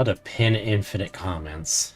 How to pin infinite comments.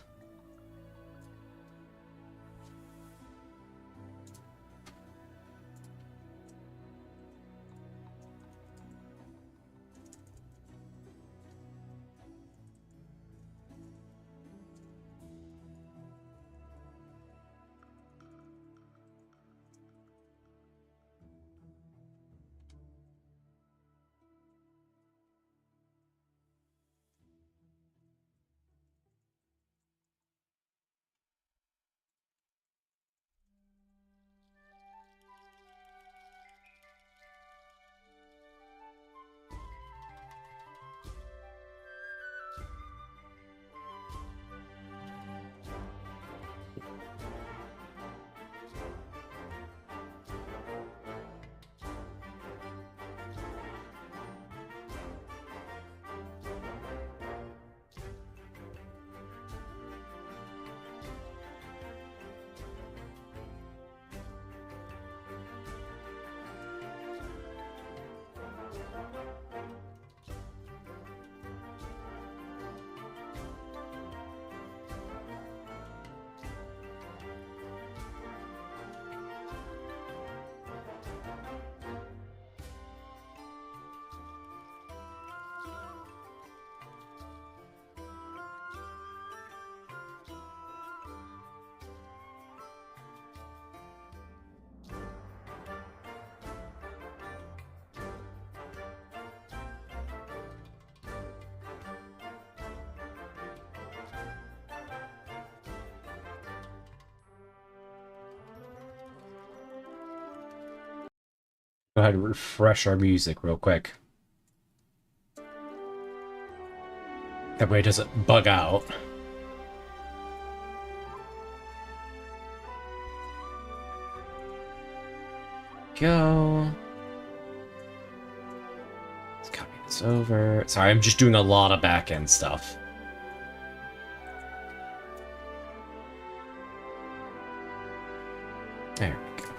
Go ahead and refresh our music real quick. That way it doesn't bug out. Go. Let's copy this over. Sorry, I'm just doing a lot of back-end stuff. There we go.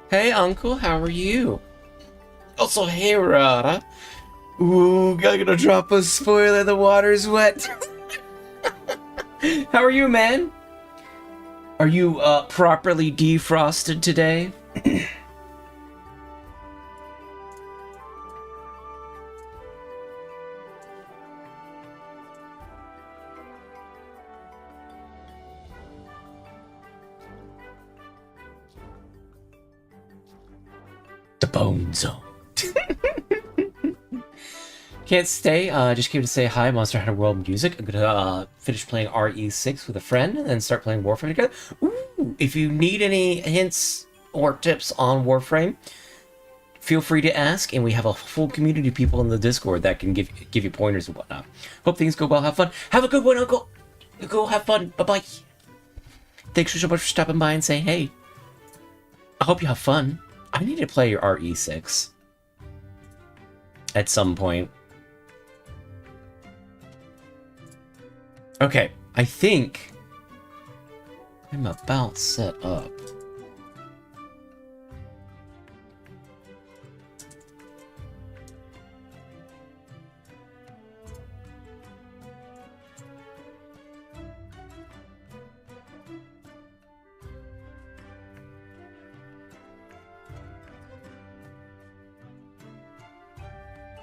Hey, Uncle, how are you? Also, hey, Rada. Ooh, I'm gonna drop a spoiler, the water's wet. How are you, man? Are you, properly defrosted today? The Bone Zone. Can't stay, just came to say hi, Monster Hunter World Music. I'm gonna finish playing RE6 with a friend and then start playing Warframe together. Ooh, if you need any hints or tips on Warframe, feel free to ask, and we have a full community of people in the Discord that can give you pointers and whatnot. Hope things go well, have fun. Have a good one, Uncle! Go have fun, bye-bye. Thanks so much for stopping by and saying hey. I hope you have fun. I need to play your RE6 at some point. Okay, I think I'm about set up.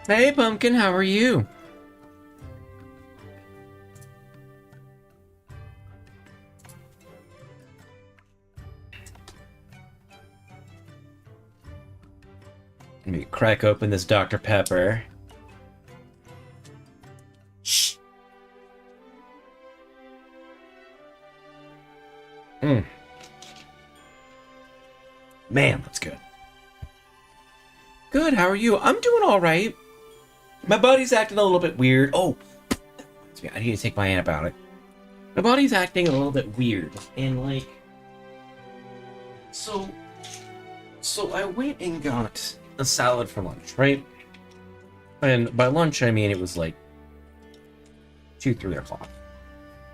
Hey, Pumpkin, how are you? Let me crack open this Dr. Pepper. Shh. Man, that's good. Good, how are you? I'm doing all right. My body's acting a little bit weird. Oh, I need to take my antibiotic. My body's acting a little bit weird, and like, so I went and got a salad for lunch, right? And by lunch, I mean it was like 2, 3 o'clock.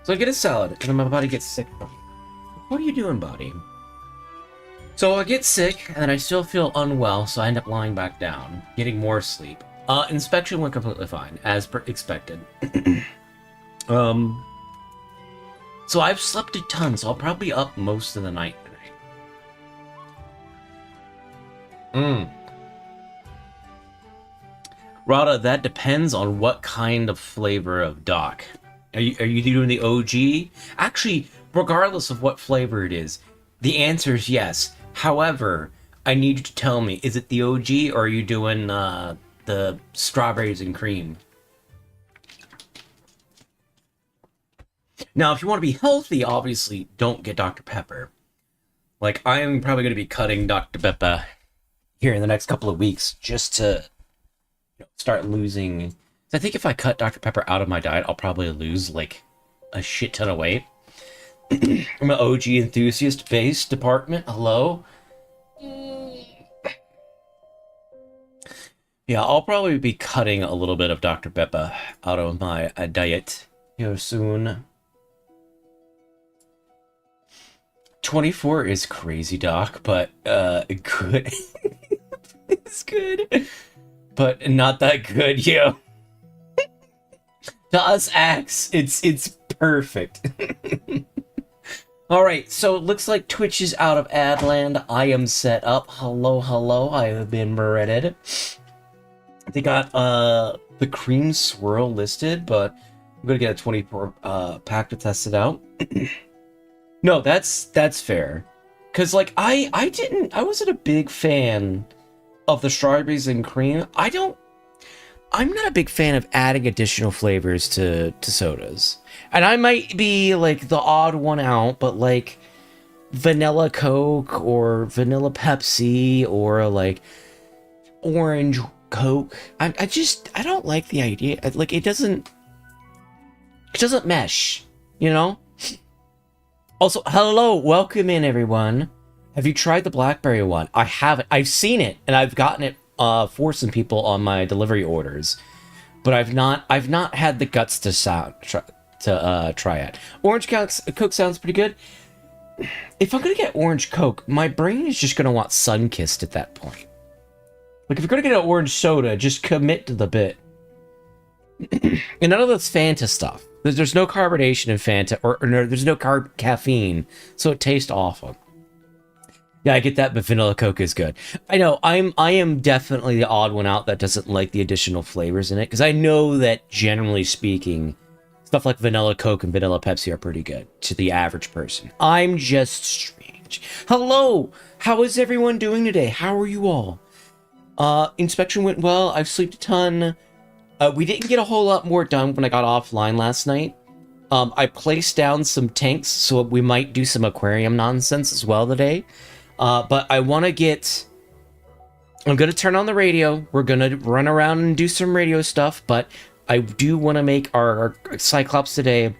So I get a salad, and then my body gets sick from it. What are you doing, body? So I get sick, and then I still feel unwell, so I end up lying back down, getting more sleep. Inspection went completely fine, as per expected. um, so I've slept a ton, so I'll probably be up most of the night today. Rada, that depends on what kind of flavor of dock. Are you doing the OG? Actually, regardless of what flavor it is, the answer is yes. However, I need you to tell me, is it the OG or are you doing the strawberries and cream? Now, if you want to be healthy, obviously don't get Dr. Pepper. Like, I am probably going to be cutting Dr. Pepper here in the next couple of weeks just to start losing. I think if I cut Dr. Pepper out of my diet, I'll probably lose like a shit ton of weight. I'm an OG enthusiast base department. Hello? Yeah, I'll probably be cutting a little bit of Dr. Pepper out of my diet here soon. 24 is crazy, Doc, but good. It's good. But not that good, yo. To us acts, it's perfect. Alright, so it looks like Twitch is out of Adland. I am set up. Hello, I have been breaded. They got the cream swirl listed, but I'm gonna get a 24 pack to test it out. No, that's fair. Cause like I wasn't a big fan of the strawberries and cream. I'm not a big fan of adding additional flavors to sodas. And I might be like the odd one out, but like vanilla Coke or vanilla Pepsi or like orange Coke. I don't like the idea. Like it doesn't mesh, you know? Also, hello, welcome in everyone. Have you tried the blackberry one? I haven't. I've seen it and I've gotten it for some people on my delivery orders, but I've not had the guts to try it. Orange Coke sounds pretty good. If I'm gonna get orange Coke, my brain is just gonna want Sunkissed at that point. Like if you're gonna get an orange soda, just commit to the bit. And none of this Fanta stuff. There's no carbonation in Fanta, or no, there's no caffeine, so it tastes awful. Yeah, I get that, but vanilla Coke is good. I know, I am definitely the odd one out that doesn't like the additional flavors in it, because I know that, generally speaking, stuff like vanilla Coke and vanilla Pepsi are pretty good to the average person. I'm just strange. Hello! How is everyone doing today? How are you all? Inspection went well. I've slept a ton. We didn't get a whole lot more done when I got offline last night. I placed down some tanks, so we might do some aquarium nonsense as well today. But I want to get... I'm going to turn on the radio. We're going to run around and do some radio stuff, but I do want to make our cyclops today.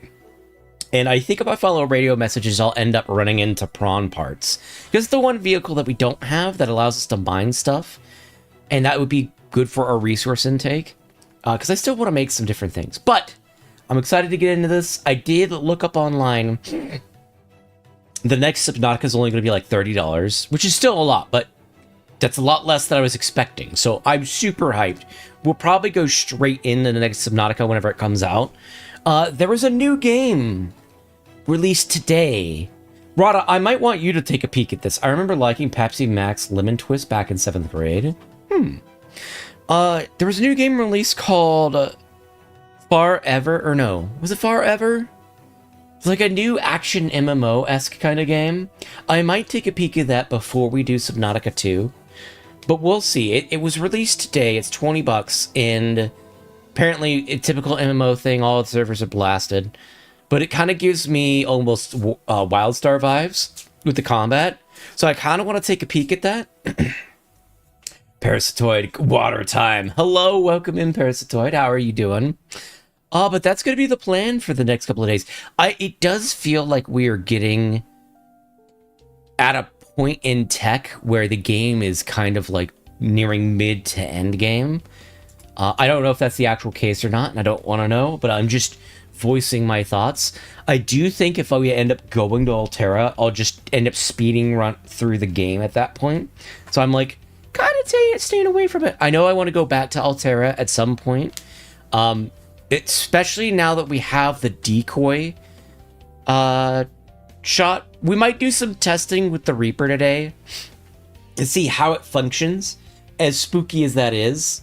And I think if I follow radio messages, I'll end up running into prawn parts. Because it's the one vehicle that we don't have that allows us to mine stuff. And that would be good for our resource intake. Because I still want to make some different things. But I'm excited to get into this. I did look up online. The next Subnautica is only going to be like $30, which is still a lot, but that's a lot less than I was expecting. So I'm super hyped. We'll probably go straight into the next Subnautica whenever it comes out. There was a new game released today. Rada, I might want you to take a peek at this. I remember liking Pepsi Max Lemon Twist back in 7th grade. There was a new game released called Forever, or no, was it Forever? It's like a new action MMO-esque kind of game. I might take a peek at that before we do Subnautica 2, but we'll see. It was released today. It's $20, and apparently a typical MMO thing. All the servers are blasted, but it kind of gives me almost WildStar vibes with the combat. So I kind of want to take a peek at that. Parasitoid, water time. Hello, welcome in, Parasitoid. How are you doing? But that's going to be the plan for the next couple of days. It does feel like we are getting at a point in tech where the game is kind of like nearing mid to end game. I don't know if that's the actual case or not, and I don't want to know, but I'm just voicing my thoughts. I do think if we end up going to Altera, I'll just end up speeding run through the game at that point. So I'm like kind of staying away from it. I know I want to go back to Altera at some point. Especially now that we have the decoy shot. We might do some testing with the Reaper today to see how it functions, as spooky as that is.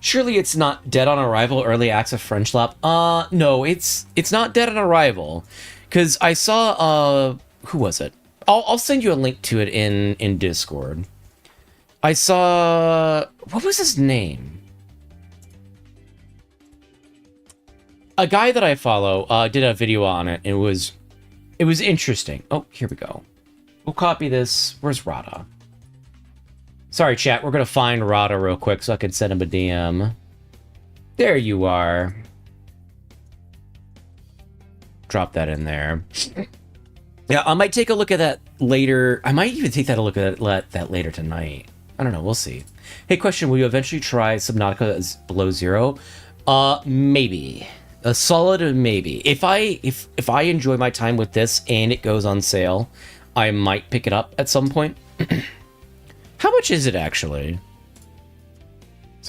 Surely it's not dead on arrival, early access French lap. No, it's not dead on arrival. Because I saw, who was it? I'll send you a link to it in Discord. I saw, what was his name? A guy that I follow did a video on it, and it was interesting. Oh, here we go. We'll copy this. Where's Rada? Sorry, chat. We're going to find Rada real quick so I can send him a DM. There you are. Drop that in there. Yeah, I might take a look at that later. I might even take that a look at that later tonight. I don't know. We'll see. Hey, question. Will you eventually try Subnautica as below zero? Maybe. A solid maybe. If I enjoy my time with this and it goes on sale, I might pick it up at some point. How much is it actually?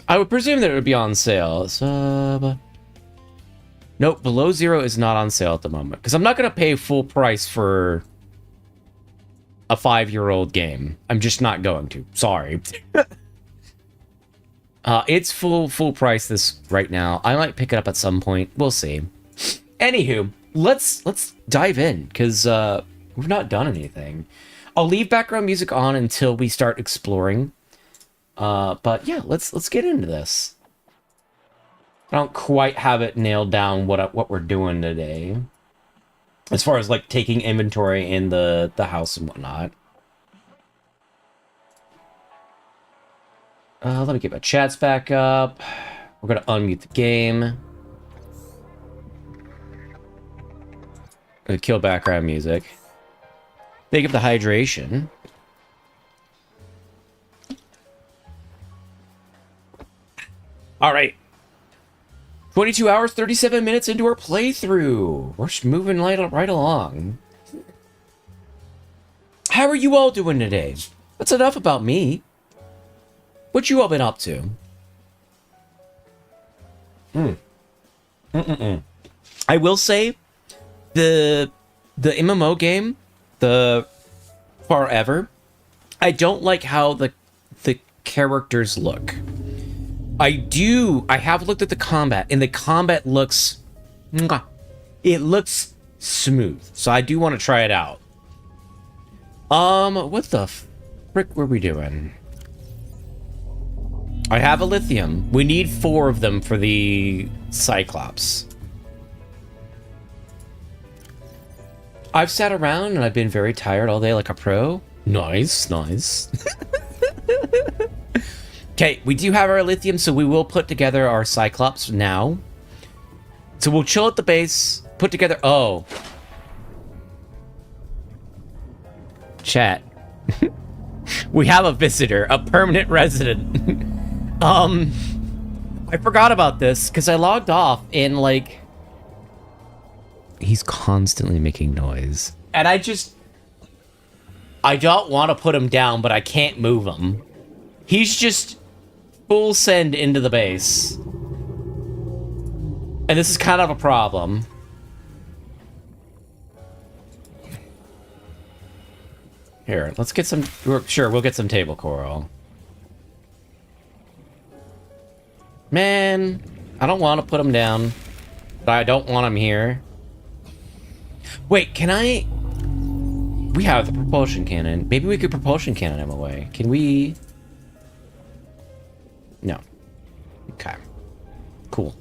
I would presume that it would be on sale. Nope, below zero is not on sale at the moment. Because I'm not going to pay full price for a 5-year-old game. I'm just not going to. Sorry. It's full price this right now. I might pick it up at some point. We'll see. Anywho, let's dive in, because we've not done anything. I'll leave background music on until we start exploring. But yeah, let's get into this. I don't quite have it nailed down what we're doing today, as far as like taking inventory in the house and whatnot. Let me get my chats back up. We're gonna unmute the game. Gonna kill background music. Make up the hydration. All right. 22 hours, 37 minutes into our playthrough. We're just moving right along. How are you all doing today? That's enough about me. What you all been up to? I will say, the MMO game, the Forever, I don't like how the characters look. I have looked at the combat, and the combat looks, it looks smooth. So I do want to try it out. What the frick were we doing? I have a lithium. We need 4 of them for the cyclops. I've sat around and I've been very tired all day like a pro. Nice. Okay, we do have our lithium, so we will put together our cyclops now. So we'll chill at the base, put together... Oh. Chat. We have a visitor, a permanent resident. I forgot about this, because I logged off, and, like... He's constantly making noise. And I don't want to put him down, but I can't move him. He's just... full send into the base. And this is kind of a problem. Here, let's get some... Sure, we'll get some table coral. Man, I don't want to put him down. But I don't want him here. Wait, can I... We have the propulsion cannon. Maybe we could propulsion cannon him away. Can we... No. Okay. Cool.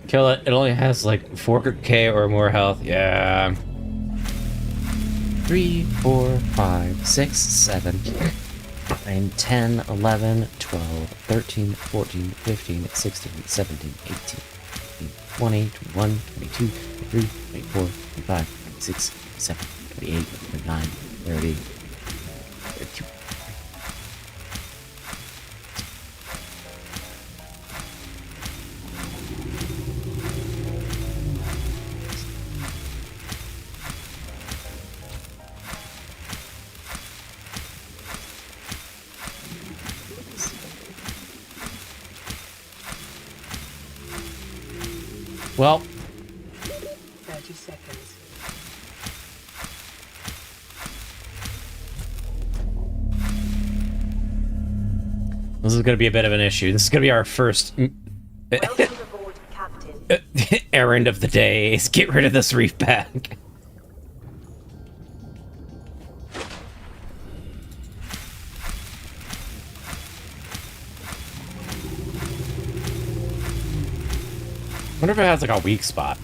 Kill it. It only has like 4k or more health. Yeah. 3, 4, 5, 6, 7, 9, 10, 11, 12, 13, 14, 15, 16, 17, 18, 20, 21, 22, 23, 24, 25, 26, 27, 28, 29, 30. Well, 30 seconds. this is going to be a bit of an issue. This is going to be our first Welcome aboard, Captain. errand of the day. Is get rid of this reef bag. I wonder if it has like a weak spot.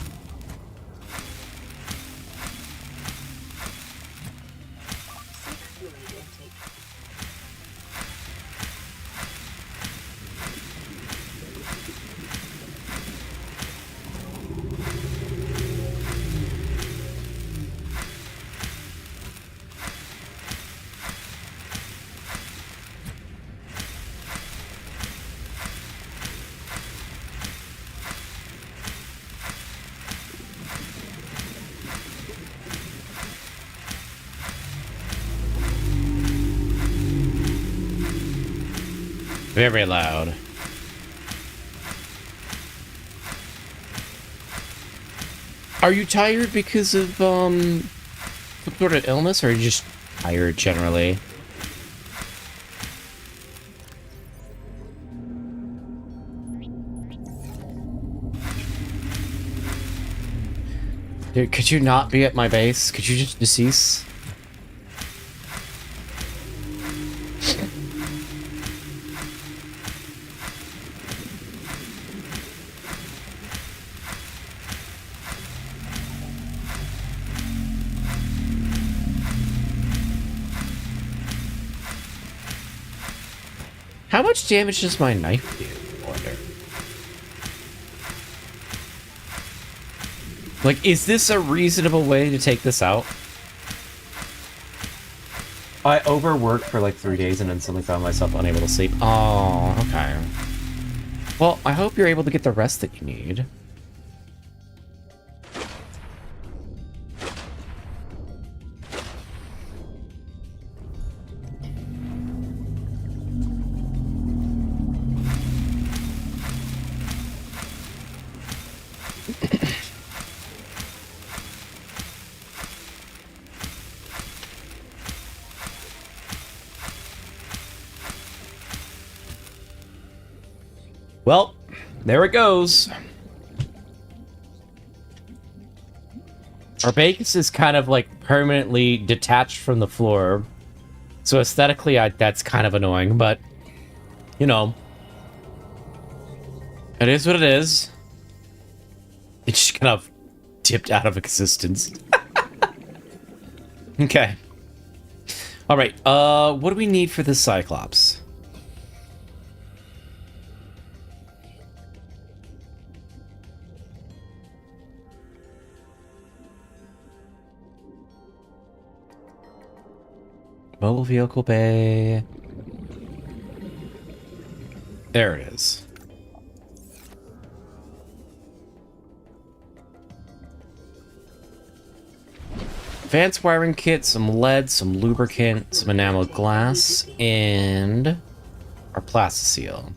Very loud. Are you tired because of some sort of illness, or are you just tired generally? Dude, could you not be at my base? Could you just decease? How much damage does my knife do? I wonder. Like, is this a reasonable way to take this out? I overworked for like 3 days and then suddenly found myself unable to sleep. Oh, okay. Well, I hope you're able to get the rest that you need. Well, there it goes. Our base is kind of like permanently detached from the floor. So aesthetically, that's kind of annoying, but you know, it is what it is. It just kind of dipped out of existence. Okay. All right. What do we need for this cyclops? Mobile vehicle bay. There it is. Advanced wiring kit, some lead, some lubricant, some enameled glass, and our plasticele.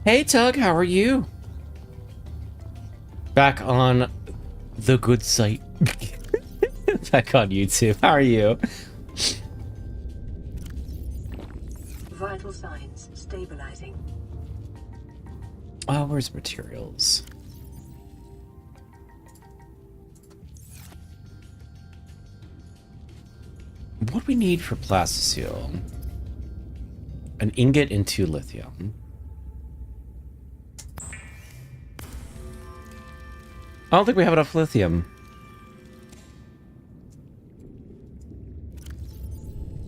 Hey Tug, how are you? Back on the good site. Back on YouTube. How are you? Vital signs stabilizing. Oh, where's materials? What do we need for plasticele? An ingot and 2 lithium. I don't think we have enough lithium.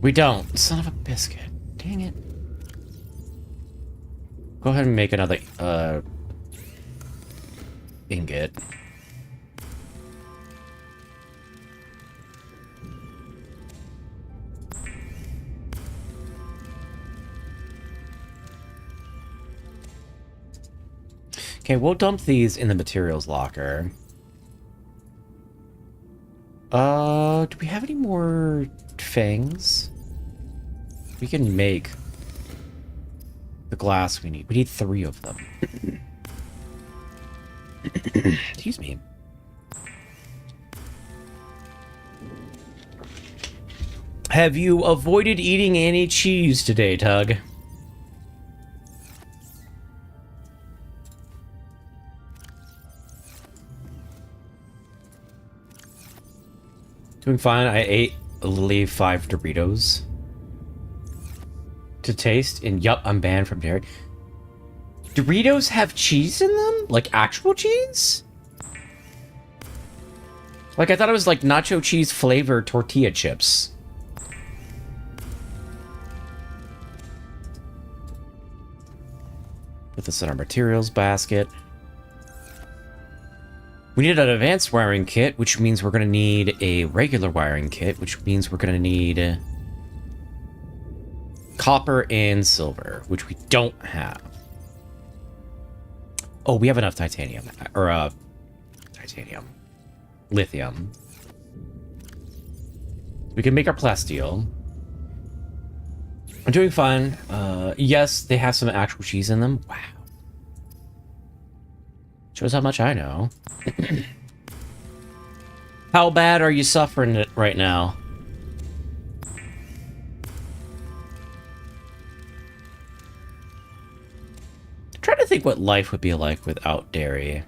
We don't. Son of a biscuit. Dang it. Go ahead and make another ingot. Okay, we'll dump these in the materials locker. Do we have any more fangs? We can make the glass we need. We need 3 of them. Excuse me. Have you avoided eating any cheese today, Tug? Doing fine. I ate literally 5 Doritos to taste, and yup, I'm banned from dairy. Doritos have cheese in them? Like actual cheese? Like I thought it was like nacho cheese flavored tortilla chips. Put this in our materials basket. We need an advanced wiring kit, which means we're going to need a regular wiring kit, which means we're going to need copper and silver, which we don't have. Oh, we have enough titanium. Or, titanium. Lithium. We can make our plasteel. I'm doing fine. Yes, they have some actual cheese in them. Wow. Shows how much I know. How bad are you suffering it right now? I'm trying to think what life would be like without dairy.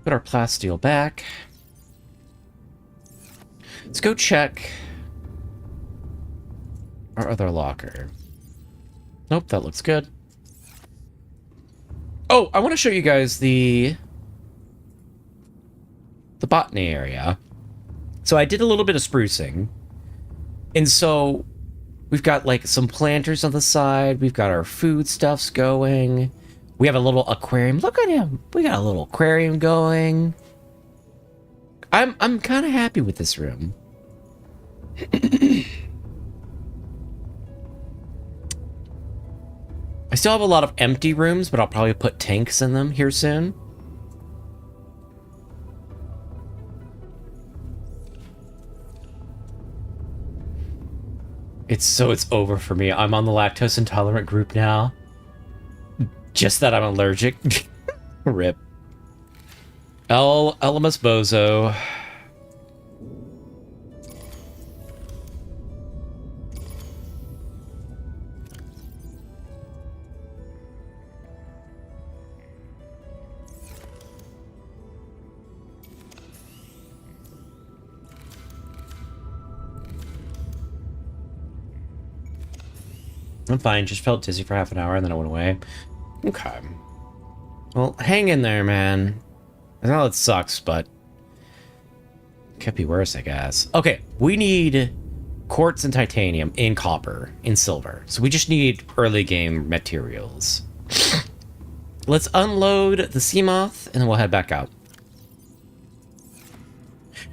Put our plasteel back. Let's go check our other locker. Nope, that looks good. Oh, I want to show you guys the botany area. So I did a little bit of sprucing. And so we've got like some planters on the side. We've got our foodstuffs going. We have a little aquarium. Look at him. We got a little aquarium going. I'm kind of happy with this room. I still have a lot of empty rooms, but I'll probably put tanks in them here soon. It's over for me. I'm on the lactose intolerant group now. Just that I'm allergic. Rip. Elemus Bozo. I'm fine. Just felt dizzy for half an hour and then it went away. Okay. Well, hang in there, man. I know it sucks, but could be worse, I guess. Okay, we need quartz and titanium in copper, in silver. So we just need early game materials. Let's unload the Seamoth and then we'll head back out.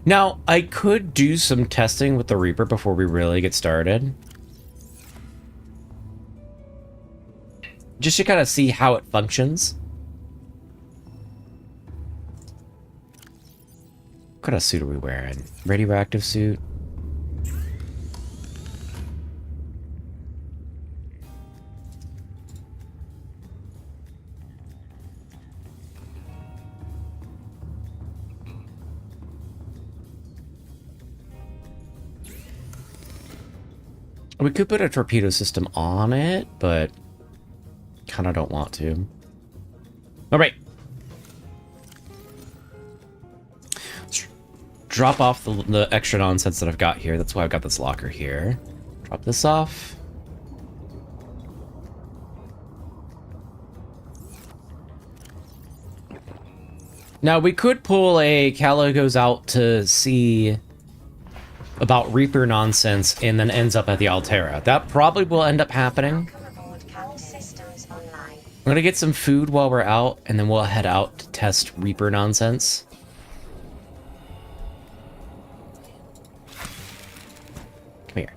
Now, I could do some testing with the Reaper before we really get started. Just to kind of see how it functions. What kind of suit are we wearing? Radioactive suit? We could put a torpedo system on it, but kind of don't want to. All right. Let's drop off the extra nonsense that I've got here. That's why I've got this locker here. Drop this off. Now, we could pull a Callow goes out to see about Reaper nonsense and then ends up at the Altera. That probably will end up happening. I'm gonna get some food while we're out, and then we'll head out to test Reaper nonsense. Come here.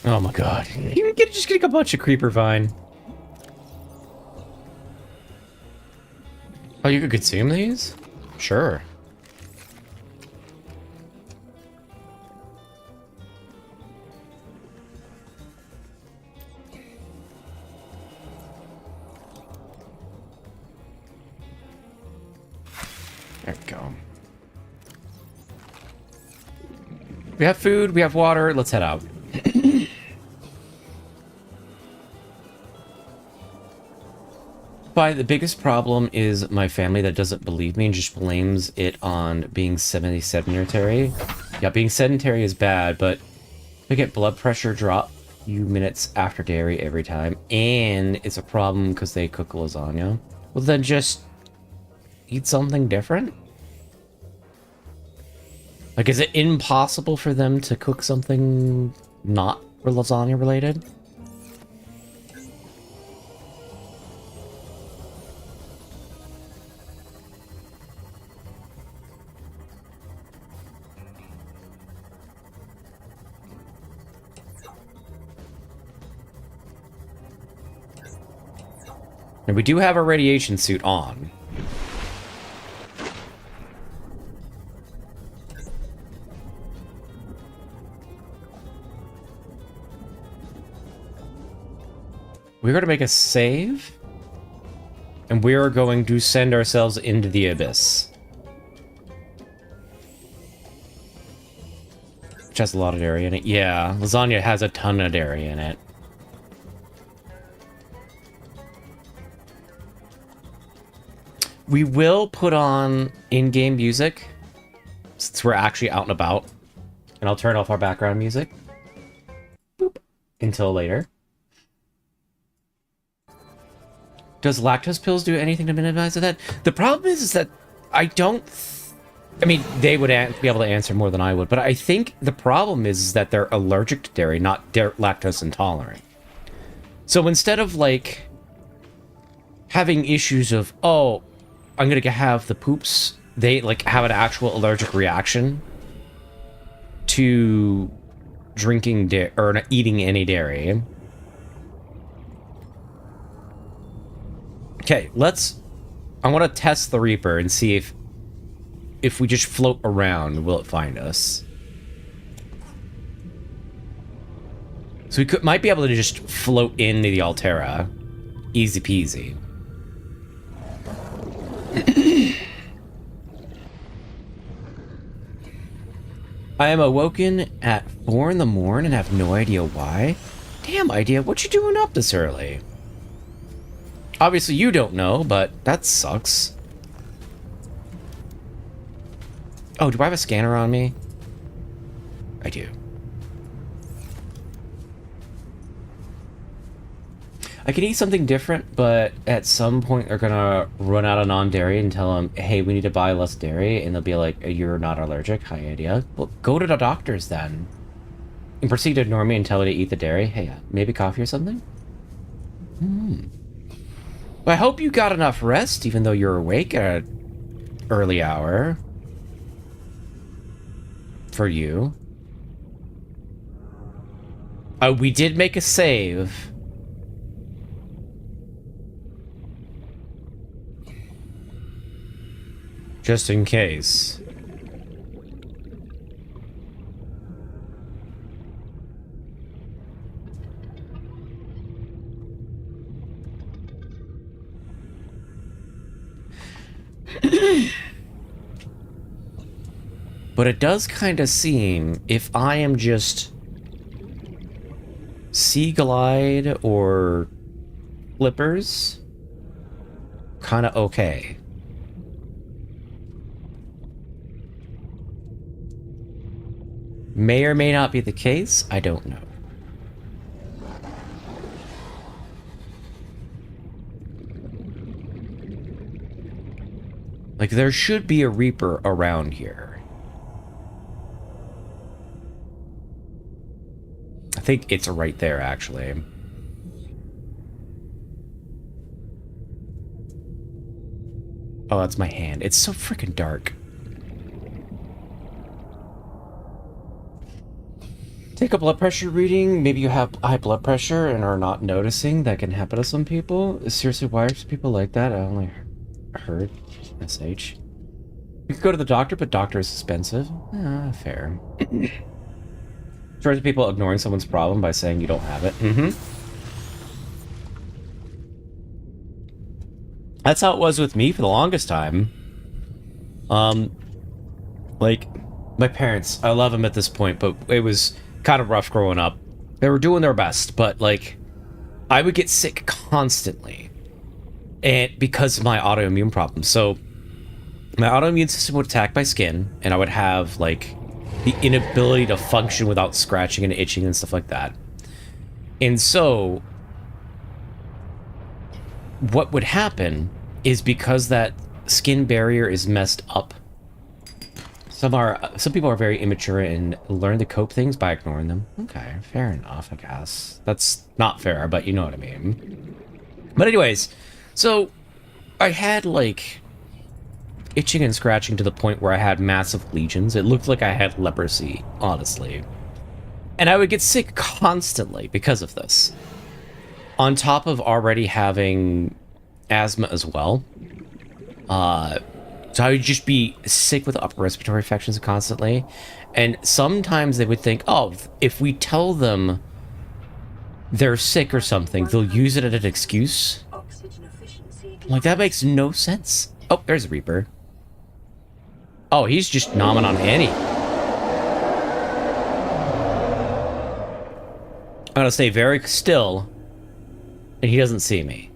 Oh my god. You can just get a bunch of creeper vine. Oh, you could consume these? Sure. There we go. We have food, we have water, let's head out. But the biggest problem is my family that doesn't believe me and just blames it on being sedentary. Yeah, being sedentary is bad, but we get blood pressure drop a few minutes after dairy every time, and it's a problem because they cook lasagna. Well, then just eat something different? Like, is it impossible for them to cook something not lasagna related? And we do have a radiation suit on. We're going to make a save. And we are going to send ourselves into the abyss. Which has a lot of dairy in it. Yeah, lasagna has a ton of dairy in it. We will put on in-game music, since we're actually out and about. And I'll turn off our background music. Boop. Until later. Does lactose pills do anything to minimize that? The problem is that I don't... I mean, they would be able to answer more than I would, but I think the problem is that they're allergic to dairy, not lactose intolerant. So instead of, like, having issues of, oh, I'm gonna have the poops, they, like, have an actual allergic reaction to drinking dairy, or eating any dairy. Okay, I want to test the Reaper and see if we just float around, will it find us? So we might be able to just float into the Altera. Easy peasy. I am awoken at 4 in the morning and have no idea why. Damn idea, what you doing up this early? Obviously you don't know, but that sucks. Oh, do I have a scanner on me? I do. I can eat something different, but at some point they're gonna run out of non-dairy and tell them, hey, we need to buy less dairy, and they'll be like, you're not allergic, high idea. Well, go to the doctors then. And proceed to ignore me and tell me to eat the dairy. Hey, maybe coffee or something? Well, I hope you got enough rest, even though you're awake at an early hour. For you. We did make a save. Just in case. But it does kind of seem, if I am just Sea Glide or Flippers, kind of okay. May or may not be the case, I don't know. Like, there should be a Reaper around here. I think it's right there, actually. Oh, that's my hand. It's so freaking dark. Take a blood pressure reading. Maybe you have high blood pressure and are not noticing. That can happen to some people. Seriously, why are some people like that? I only heard SH. You could go to the doctor, but doctor is expensive. Fair. Sorry to people ignoring someone's problem by saying you don't have it. That's how it was with me for the longest time. Like, my parents, I love them at this point, but it was kind of rough growing up. They were doing their best, but, like, I would get sick constantly. And because of my autoimmune problems. So, my autoimmune system would attack my skin, and I would have, like, the inability to function without scratching and itching and stuff like that. And so, what would happen is because that skin barrier is messed up, some people are very immature and learn to cope things by ignoring them. Okay, fair enough, I guess. That's not fair, but you know what I mean. But anyways, so I had like itching and scratching to the point where I had massive lesions. It looked like I had leprosy, honestly. And I would get sick constantly because of this. On top of already having asthma as well. So I would just be sick with upper respiratory infections constantly. And sometimes they would think, oh, if we tell them they're sick or something, they'll use it as an excuse. Like, that makes no sense. Oh, there's a Reaper. Oh, he's just nomming on Annie. I'm gonna stay very still, and he doesn't see me.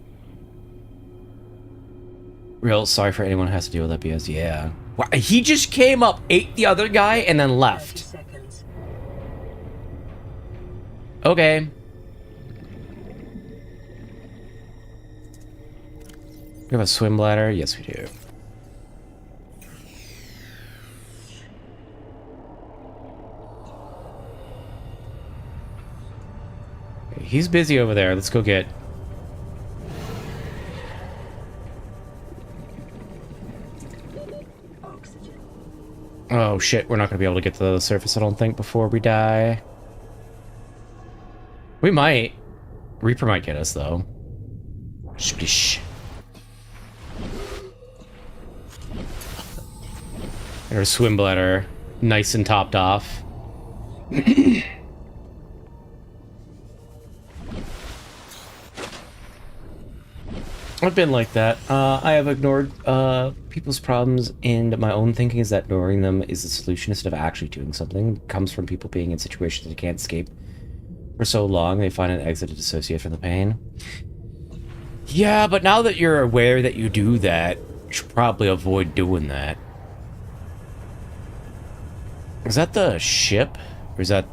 Real sorry for anyone who has to deal with that BS. Yeah. Wow, he just came up, ate the other guy, and then left. Okay. We have a swim bladder? Yes, we do. He's busy over there. Let's go get... Oh shit, we're not going to be able to get to the surface, I don't think, before we die. We might. Reaper might get us, though. Splish. There's a swim bladder. Nice and topped off. I've been like that. I have ignored people's problems, and my own thinking is that ignoring them is the solution instead of actually doing something. It comes from people being in situations they can't escape for so long, they find an exit to dissociate from the pain. Yeah, but now that you're aware that you do that, you should probably avoid doing that. Is that the ship? Or is that...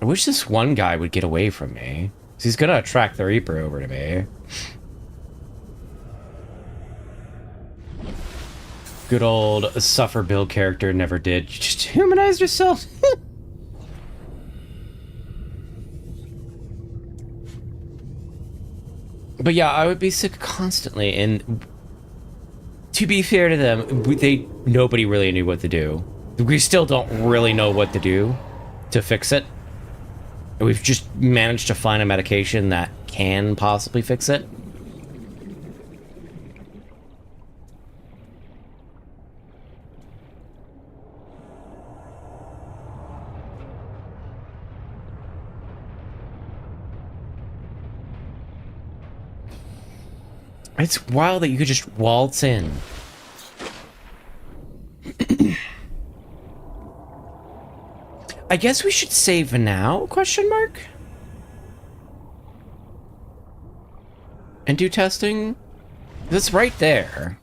I wish this one guy would get away from me. He's gonna attract the Reaper over to me. Good old suffer build character never did. You just humanized yourself. But yeah, I would be sick constantly, and to be fair to them, nobody really knew what to do. We still don't really know what to do to fix it. We've just managed to find a medication that can possibly fix it. It's wild that you could just waltz in. I guess we should save now, question mark? And do testing? That's right there.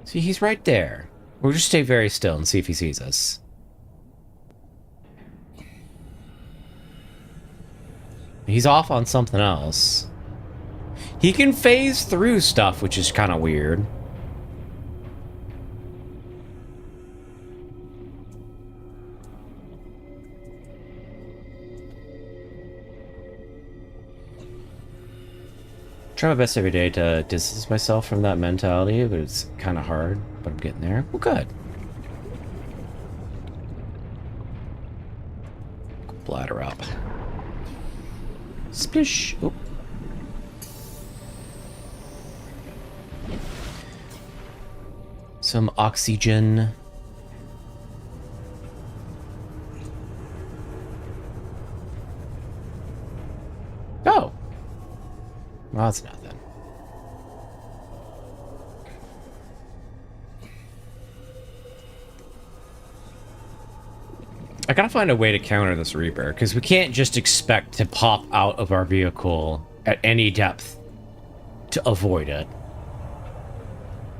See, he's right there. We'll just stay very still and see if he sees us. He's off on something else. He can phase through stuff, which is kind of weird. Try my best every day to distance myself from that mentality, but it's kind of hard. But I'm getting there. Well, good. Bladder up. Splish. Oh. Some oxygen. Oh. Well, that's nothing. I gotta find a way to counter this Reaper, because we can't just expect to pop out of our vehicle at any depth to avoid it.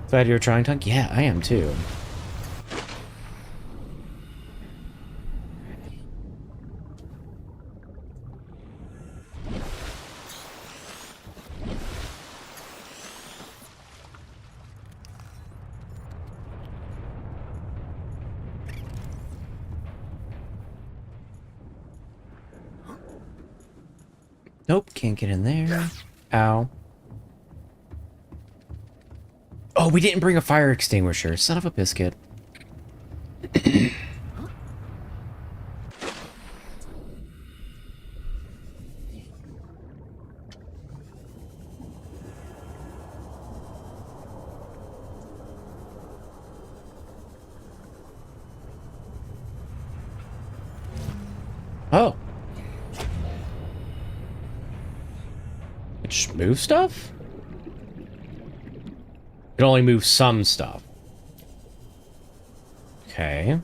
Glad you're trying, Tunk? Yeah, I am too. Nope, can't get in there. Ow. Oh, we didn't bring a fire extinguisher. Son of a biscuit. Oh. It just moves stuff? It only moves some stuff. Okay.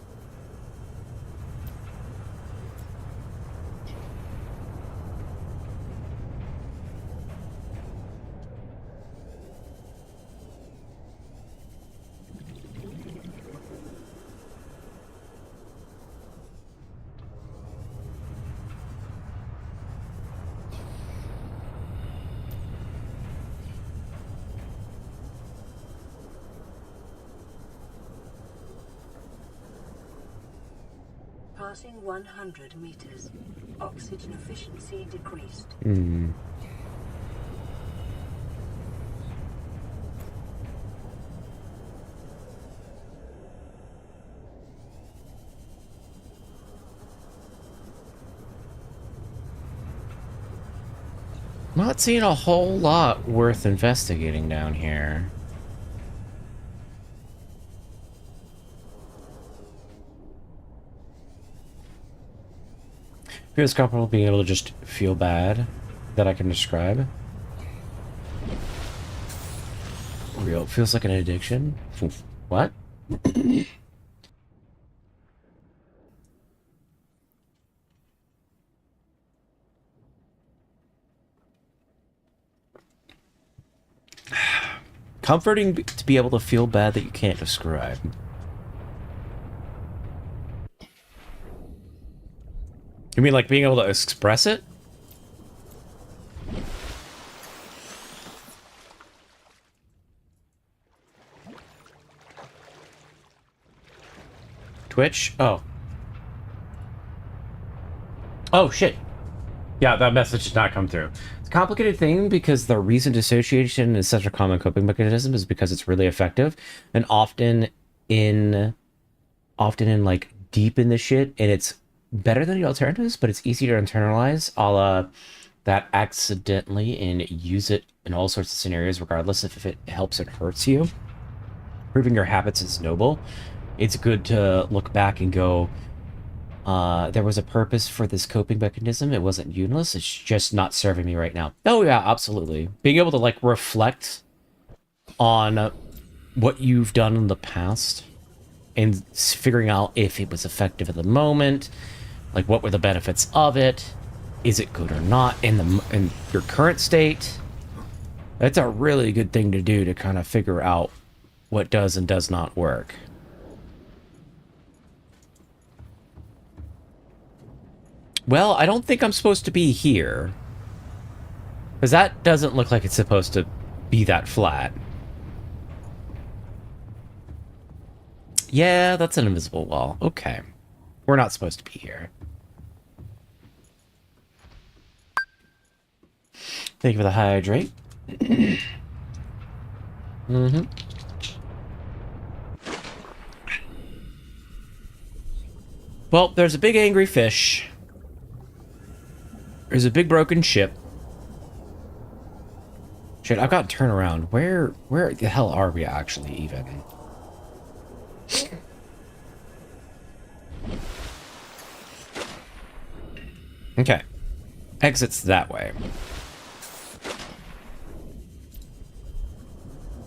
Passing 100 meters. Oxygen efficiency decreased. Hmm. Not seeing a whole lot worth investigating down here. Feels comfortable being able to just feel bad that I can describe. Real, feels like an addiction. What? Comforting to be able to feel bad that you can't describe. You mean like being able to express it? Twitch? Oh. Oh, shit. Yeah, that message did not come through. It's a complicated thing because the reason dissociation is such a common coping mechanism is because it's really effective and often in like deep in the shit, and it's better than the alternatives, but it's easy to internalize, a la that accidentally and use it in all sorts of scenarios, regardless if it helps or hurts you. Proving your habits is noble. It's good to look back and go, there was a purpose for this coping mechanism. It wasn't useless. It's just not serving me right now. Oh yeah, absolutely. Being able to like reflect on what you've done in the past and figuring out if it was effective at the moment, like what were the benefits of it, is it good or not in your current state. That's a really good thing to do to kind of figure out what does and does not work. Well, I don't think I'm supposed to be here. Because that doesn't look like it's supposed to be that flat. Yeah, that's an invisible wall. Okay. We're not supposed to be here. Thank you for the hydrate. Mm-hmm. Well, there's a big angry fish. There's a big broken ship. Shit, I've got to turn around. Where the hell are we actually even? Okay. Exits that way.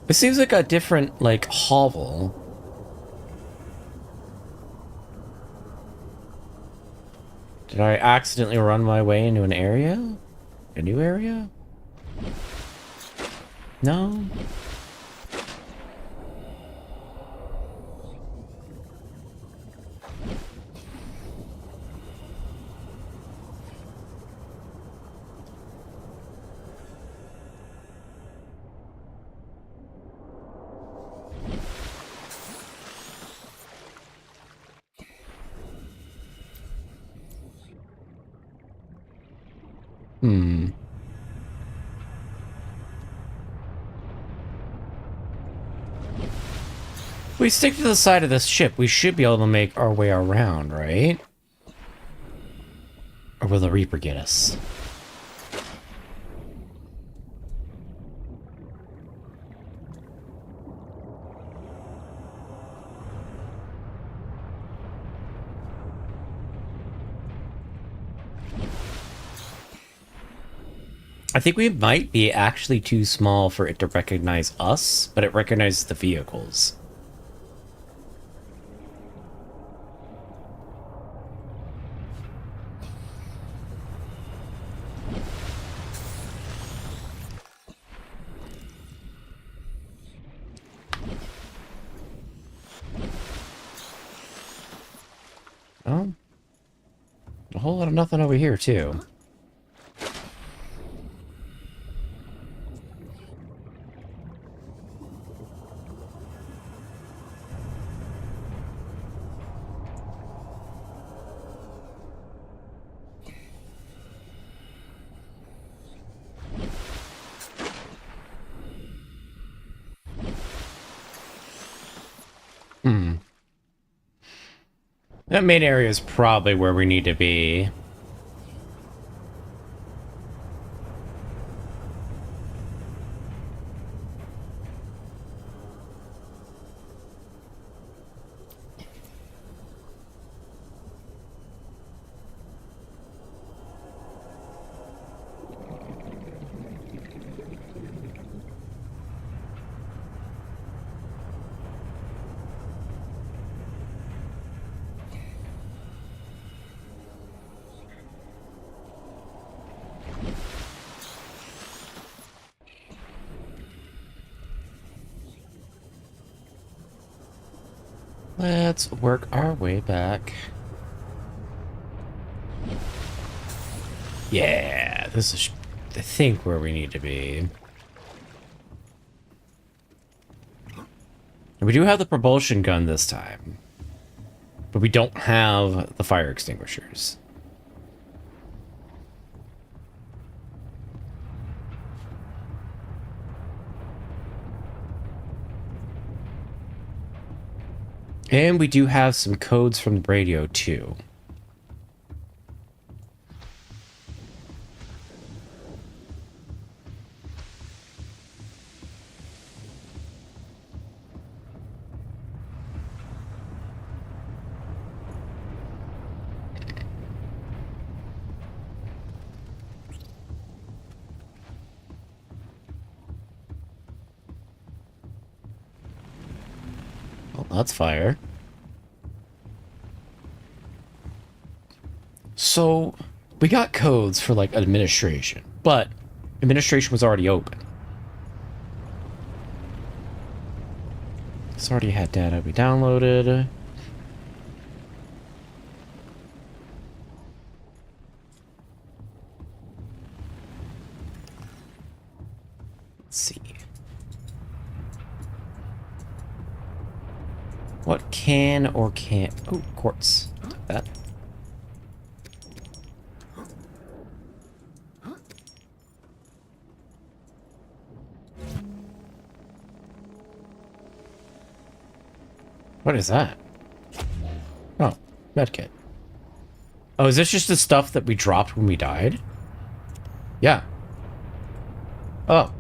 It seems like a different, like, hovel. Did I accidentally run my way into an area? A new area? No? Hmm. If we stick to the side of this ship, we should be able to make our way around, right? Or will the Reaper get us? I think we might be actually too small for it to recognize us, but it recognizes the vehicles. Oh, a whole lot of nothing over here, too. Hmm. That main area is probably where we need to be. Let's work our way back. Yeah, this is, I think, where we need to be. We do have the propulsion gun this time, but we don't have the fire extinguishers. And we do have some codes from the radio, too. Well, that's fire. So, we got codes for, like, administration, but administration was already open. This already had data we downloaded. Let's see. What can or can't... Oh, quartz. Take that. What is that? Oh, medkit. Oh, is this just the stuff that we dropped when we died? Yeah. Oh,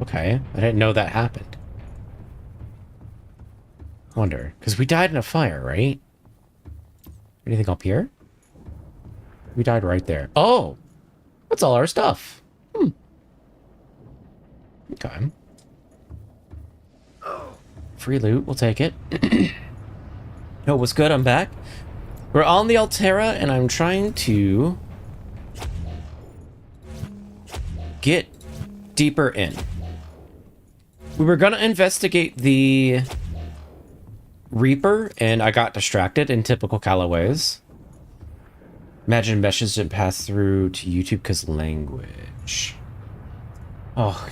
okay. I didn't know that happened. Wonder, because we died in a fire, right? Anything up here? We died right there. Oh, that's all our stuff. Okay. Free loot, we'll take it. Oh, what's good? I'm back. We're on the Altera, and I'm trying to get deeper in. We were gonna investigate the Reaper, and I got distracted in typical Callaways. Imagine messages didn't pass through to YouTube because language. Oh.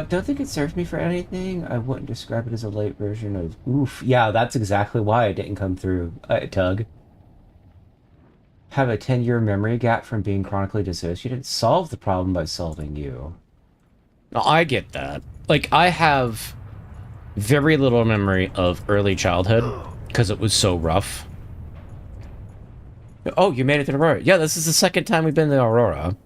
Don't think it served me for anything. I wouldn't describe it as a late version of... Oof. Yeah, that's exactly why it didn't come through, Tug. Have a 10-year memory gap from being chronically dissociated. Solve the problem by solving you. No, I get that. Like, I have very little memory of early childhood because it was so rough. Oh, you made it to Aurora. Yeah, this is the second time we've been to Aurora.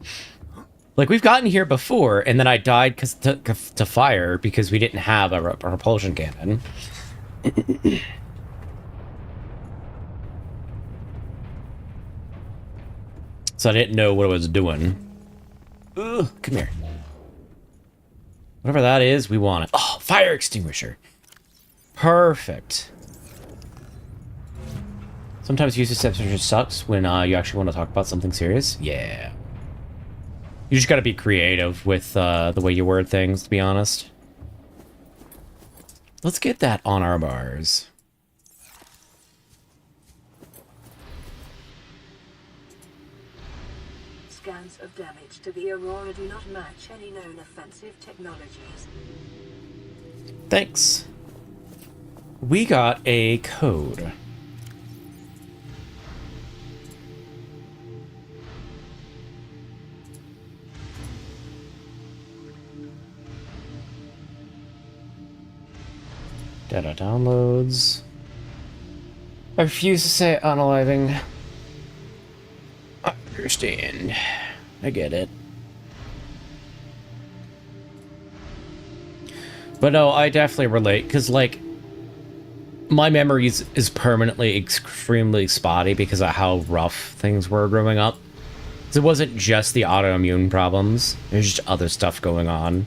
Like, we've gotten here before, and then I died to fire because we didn't have a propulsion cannon. So I didn't know what I was doing. Ugh, come here. Whatever that is, we want it. Oh, fire extinguisher. Perfect. Sometimes use extinguisher sucks when you actually want to talk about something serious. Yeah. You just gotta be creative with the way you word things, to be honest. Let's get that on our bars. Scans of damage to the Aurora do not match any known offensive technologies. Thanks. We got a code. Data downloads. I refuse to say unaliving. I understand. I get it. But no, I definitely relate, because, like, my memory is permanently extremely spotty because of how rough things were growing up. It wasn't just the autoimmune problems. There's just other stuff going on.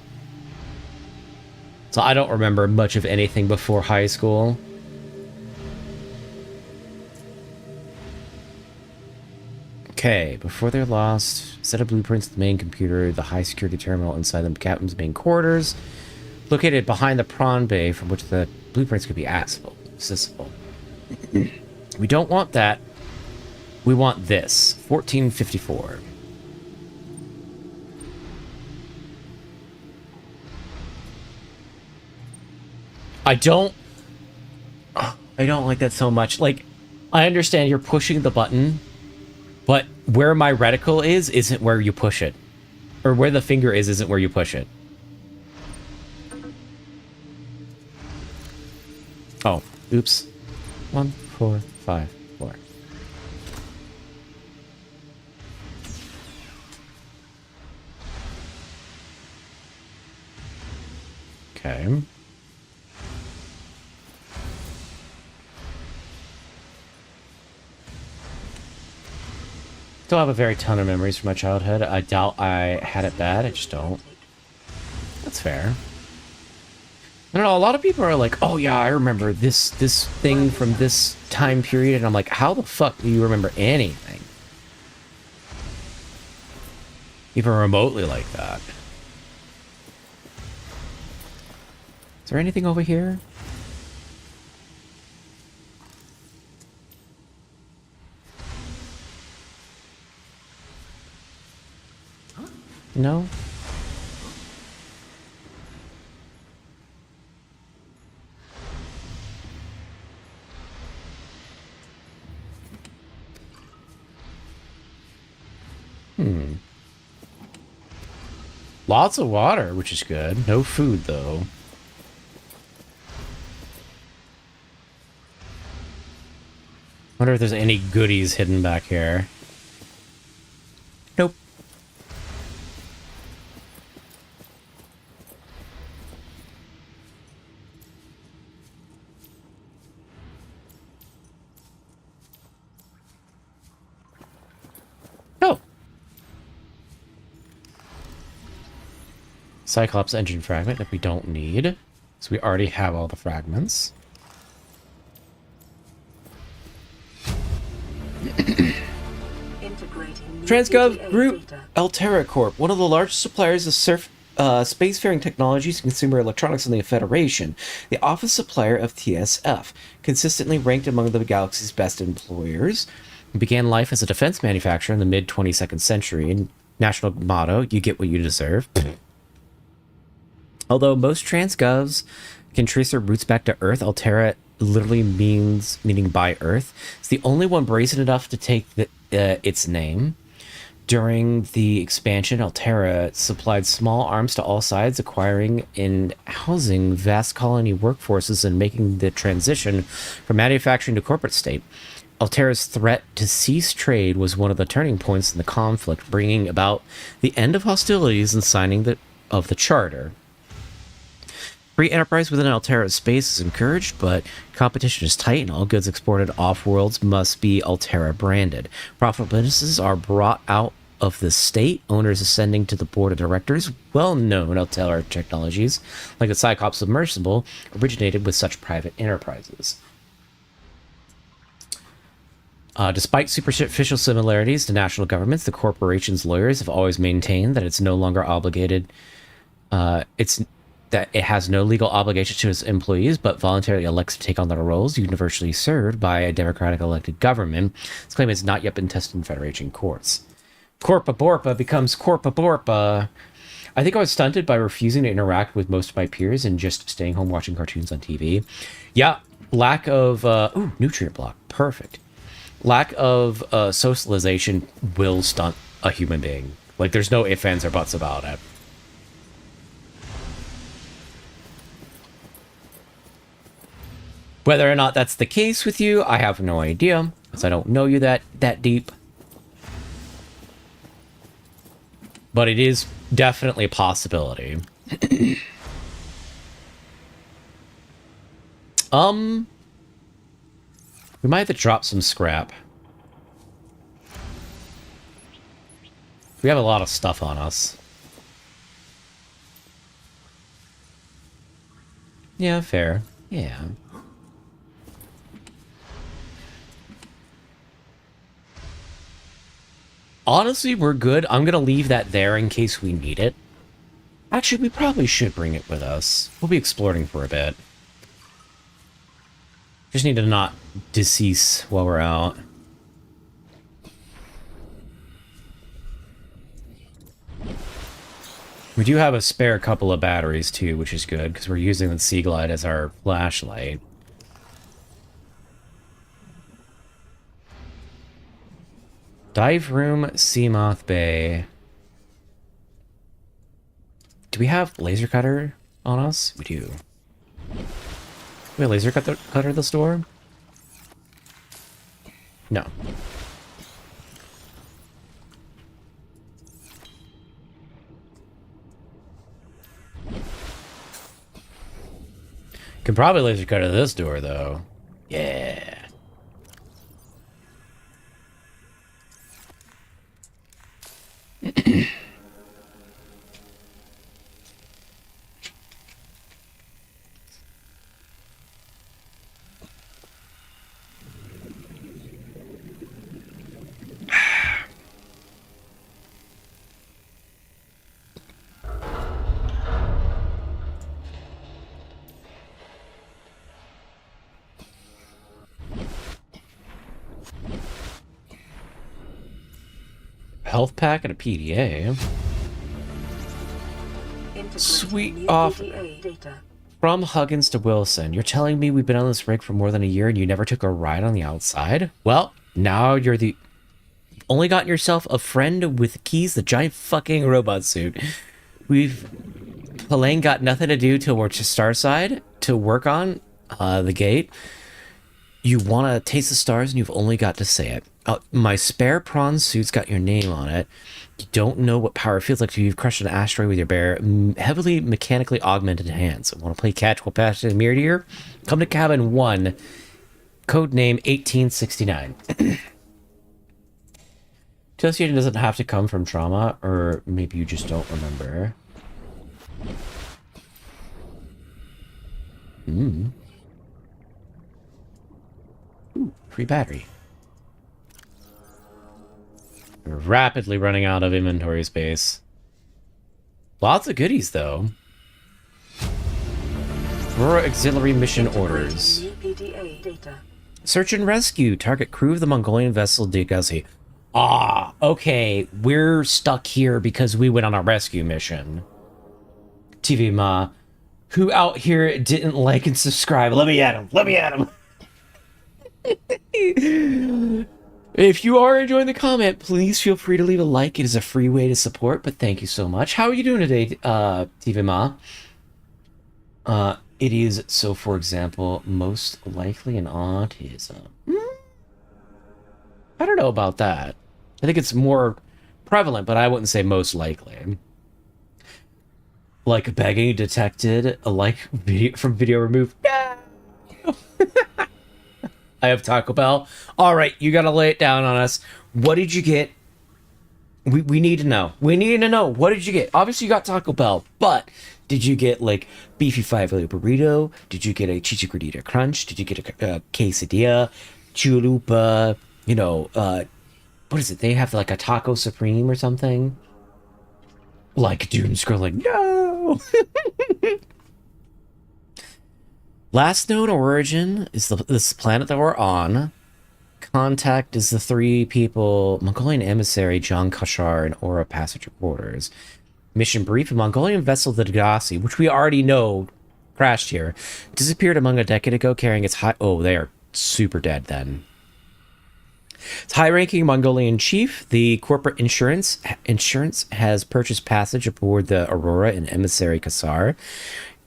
So I don't remember much of anything before high school. Okay, before they're lost, set of blueprints to the main computer, the high security terminal inside the captain's main quarters, located behind the prawn bay from which the blueprints could be accessible. We don't want that. We want this. 1454. I don't like that so much. Like, I understand you're pushing the button, but where my reticle is isn't where you push it. Or where the finger is isn't where you push it. Oh, oops. 1, 4, 5, 4. Okay. Still have a very ton of memories from my childhood. I doubt I had it bad. I just don't. That's fair. I don't know. A lot of people are like, "Oh yeah, I remember this thing from this time period," and I'm like, "How the fuck do you remember anything, even remotely like that?" Is there anything over here? No? Lots of water, which is good. No food, though. Wonder if there's any goodies hidden back here. Nope. Oh. Cyclops engine fragment that we don't need. So we already have all the fragments. Transgov Group Altera Corp, one of the largest suppliers of spacefaring technologies and consumer electronics in the Federation, the office supplier of TSF, consistently ranked among the galaxy's best employers, began life as a defense manufacturer in the mid-22nd century. And national motto, you get what you deserve. Although most transgovs can trace their roots back to Earth, Altera literally meaning by Earth. It's the only one brazen enough to take its name. During the expansion, Altera supplied small arms to all sides, acquiring and housing vast colony workforces and making the transition from manufacturing to corporate state. Altera's threat to cease trade was one of the turning points in the conflict, bringing about the end of hostilities and signing of the charter. Free enterprise within Altera's space is encouraged, but competition is tight and all goods exported off-worlds must be Altera branded. Profitable businesses are brought out of the state, owners ascending to the board of directors. Well-known Altera technologies, like the Cyclops submersible, originated with such private enterprises. Despite superficial similarities to national governments, the corporation's lawyers have always maintained that it's no longer obligated. That it has no legal obligation to its employees, but voluntarily elects to take on their roles, universally served by a democratic elected government. This claim has not yet been tested in Federation courts. Corpa Borpa becomes Corpa Borpa. I think I was stunted by refusing to interact with most of my peers and just staying home watching cartoons on TV. Yeah, lack of... nutrient block. Perfect. Lack of socialization will stunt a human being. Like, there's no ifs, ands, or buts about it. Whether or not that's the case with you, I have no idea, because I don't know you that deep. But it is definitely a possibility. We might have to drop some scrap. We have a lot of stuff on us. Yeah, fair. Yeah. Honestly, we're good. I'm going to leave that there in case we need it. Actually, we probably should bring it with us. We'll be exploring for a bit. Just need to not decease while we're out. We do have a spare couple of batteries, too, which is good, because we're using the Sea Glide as our flashlight. Dive room, Seamoth Bay. Do we have laser cutter on us? We do. We have laser cutter at the store? No. Can probably laser cutter this door though. Yeah. Health pack and a PDA. Sweet offer. From Huggins to Wilson. You're telling me we've been on this rig for more than a year and you never took a ride on the outside? Well, now you're the... only gotten yourself a friend with keys, the giant fucking robot suit. Helene got nothing to do till we're to Starside to work on the gate. You want to taste the stars and you've only got to say it. My spare prawn suit's got your name on it. You don't know what power feels like till you've crushed an asteroid with your bare, heavily mechanically augmented hands. Want to play catch while passing a mirror deer? Come to cabin 1, code name 1869. Dissociation doesn't have to come from trauma, or maybe you just don't remember. Ooh, free battery. We're rapidly running out of inventory space. Lots of goodies, though. Aurora Auxiliary Mission Orders. Search and rescue. Target crew of the Mongolian vessel Degazi. Ah, okay. We're stuck here because we went on a rescue mission. TV Ma. Who out here didn't like and subscribe? Let me at him. Let me at him. If you are enjoying the comment, please feel free to leave a like. It is a free way to support, but thank you so much. How are you doing today, TV Ma? It is, so for example, most likely an autism. I don't know about that. I think it's more prevalent, but I wouldn't say most likely. Like begging detected, a like from video removed. No! I have Taco Bell. All right, you gotta lay it down on us. What did you get? We need to know. We need to know. What did you get? Obviously, you got Taco Bell, but did you get like beefy 5-layer burrito? Did you get a chichi gordita crunch? Did you get a quesadilla, chalupa? You know, what is it? They have like a taco supreme or something. Like doom scrolling. No. Last known origin is this planet that we're on. Contact is the 3 people, Mongolian emissary John Kashar and Aura passenger quarters. Mission brief, a Mongolian vessel, the Degassi, which we already know crashed here, disappeared among a decade ago carrying its high... Oh, they are super dead then. Its high-ranking Mongolian chief, the corporate insurance has purchased passage aboard the Aurora and emissary Kassar.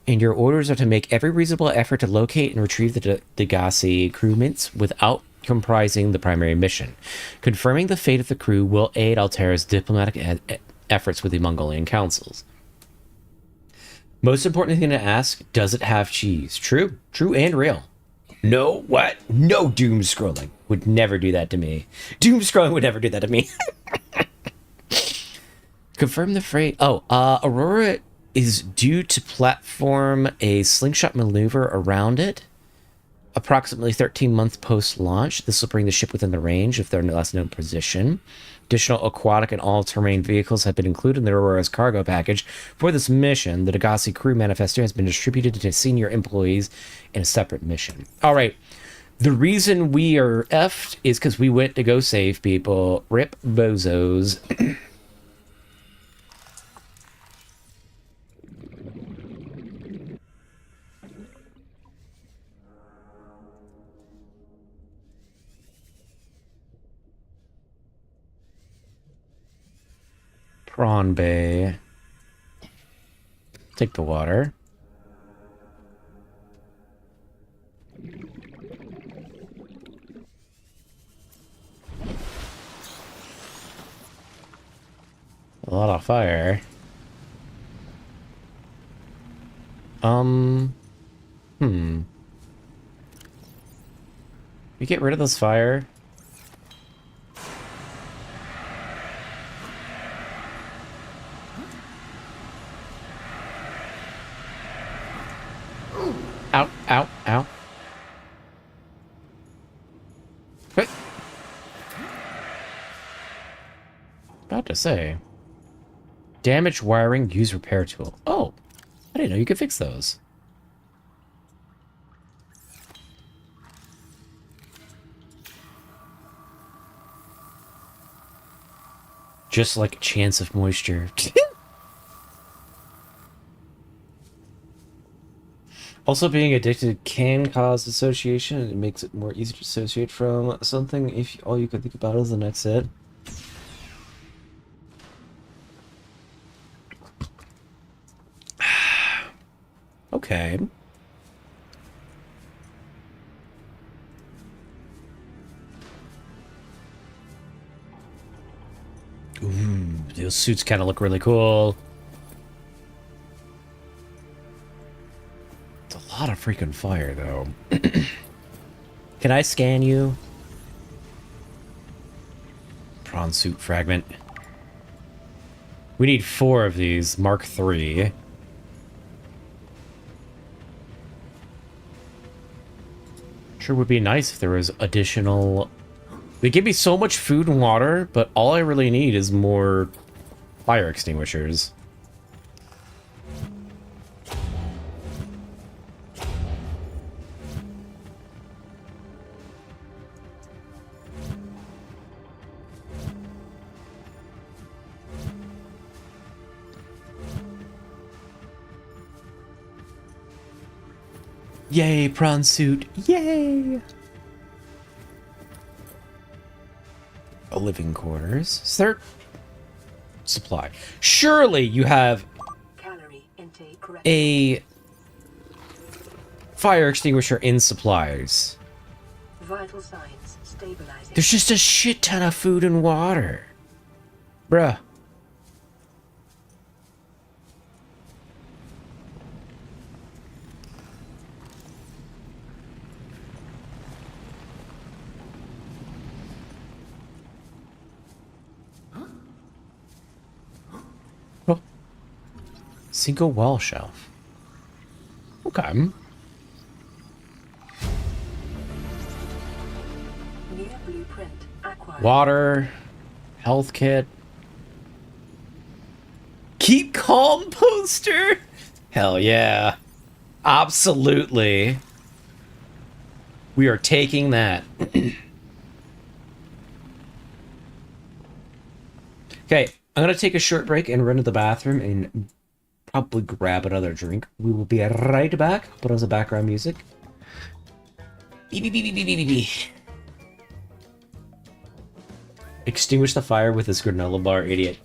And your orders are to make every reasonable effort to locate and retrieve the Degassi crewmates without comprising the primary mission. Confirming the fate of the crew will aid Altera's diplomatic efforts with the Mongolian councils. Most important thing to ask, does it have cheese? True and real. No, what? No doom scrolling. Would never do that to me. Doom scrolling would never do that to me. Confirm the freight. Oh, Aurora is due to platform a slingshot maneuver around it approximately 13 months post-launch. This will bring the ship within the range of their last known position. Additional aquatic and all-terrain vehicles have been included in the Aurora's cargo package. For this mission, the Degassi crew manifesto has been distributed to senior employees in a separate mission. All right. The reason we are effed is because we went to go save people. Rip bozos. Prawn Bay. Take the water. A lot of fire. We get rid of this fire. Ow, ow, ow. What? About to say. Damaged wiring, use repair tool. Oh, I didn't know you could fix those. Just like a chance of moisture. Also, being addicted can cause dissociation, and it makes it more easy to dissociate from something if all you can think about is the next hit. Okay. those suits kind of look really cool. It's a lot of freaking fire, though. Can I scan you? Prawn suit fragment. We need 4 of these, Mark III. Sure would be nice if there was additional... They give me so much food and water, but all I really need is more fire extinguishers. Yay, prawn suit. Yay! A living quarters. Is there... Supply. Surely you have Calorie intake correct. a fire extinguisher in supplies. Vital signs stabilizing. There's just a shit ton of food and water. Bruh. Oh. Single wall shelf. Okay. New blueprint acquired. Water. Health kit. Keep calm poster. Hell yeah. Absolutely. We are taking that. Okay, I'm going to take a short break and run to the bathroom and probably grab another drink. We will be right back. Put on some background music. Beep, beep, beep, beep, beep, beep, beep. Extinguish the fire with this granola bar, idiot.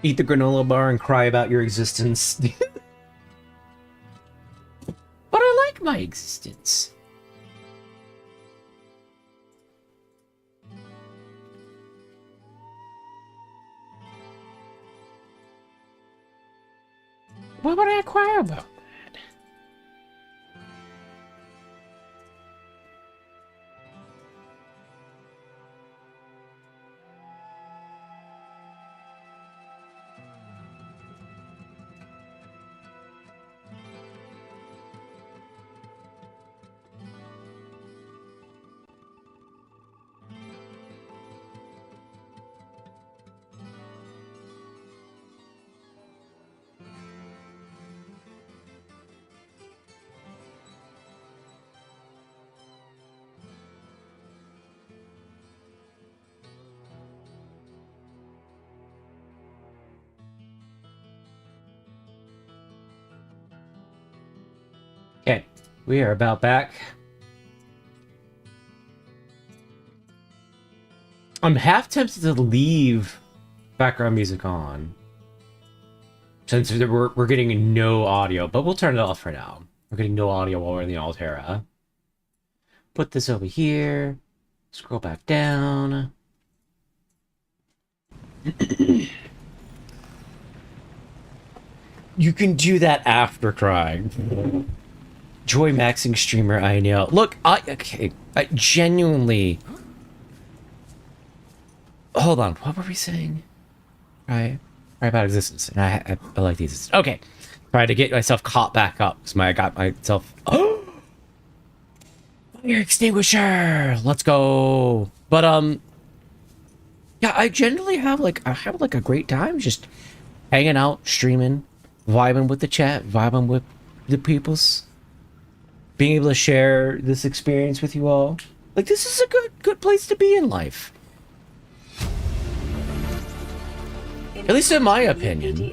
Eat the granola bar and cry about your existence. But I like my existence. What would I cry about? We are about back. I'm half tempted to leave background music on, since we're getting no audio, but we'll turn it off for now. We're getting no audio while we're in the Altera. Put this over here. Scroll back down. You can do that after crying. Joy maxing streamer, I know. Look, I genuinely... Hold on, what were we saying? Right about existence. And I like the existence. Okay. Try to get myself caught back up. Because I got myself... Oh! Fire extinguisher! Let's go! But, yeah, I generally have, like, a great time just hanging out, streaming, vibing with the chat, vibing with the peoples. Being able to share this experience with you all. Like, this is a good place to be in life. At least in my opinion.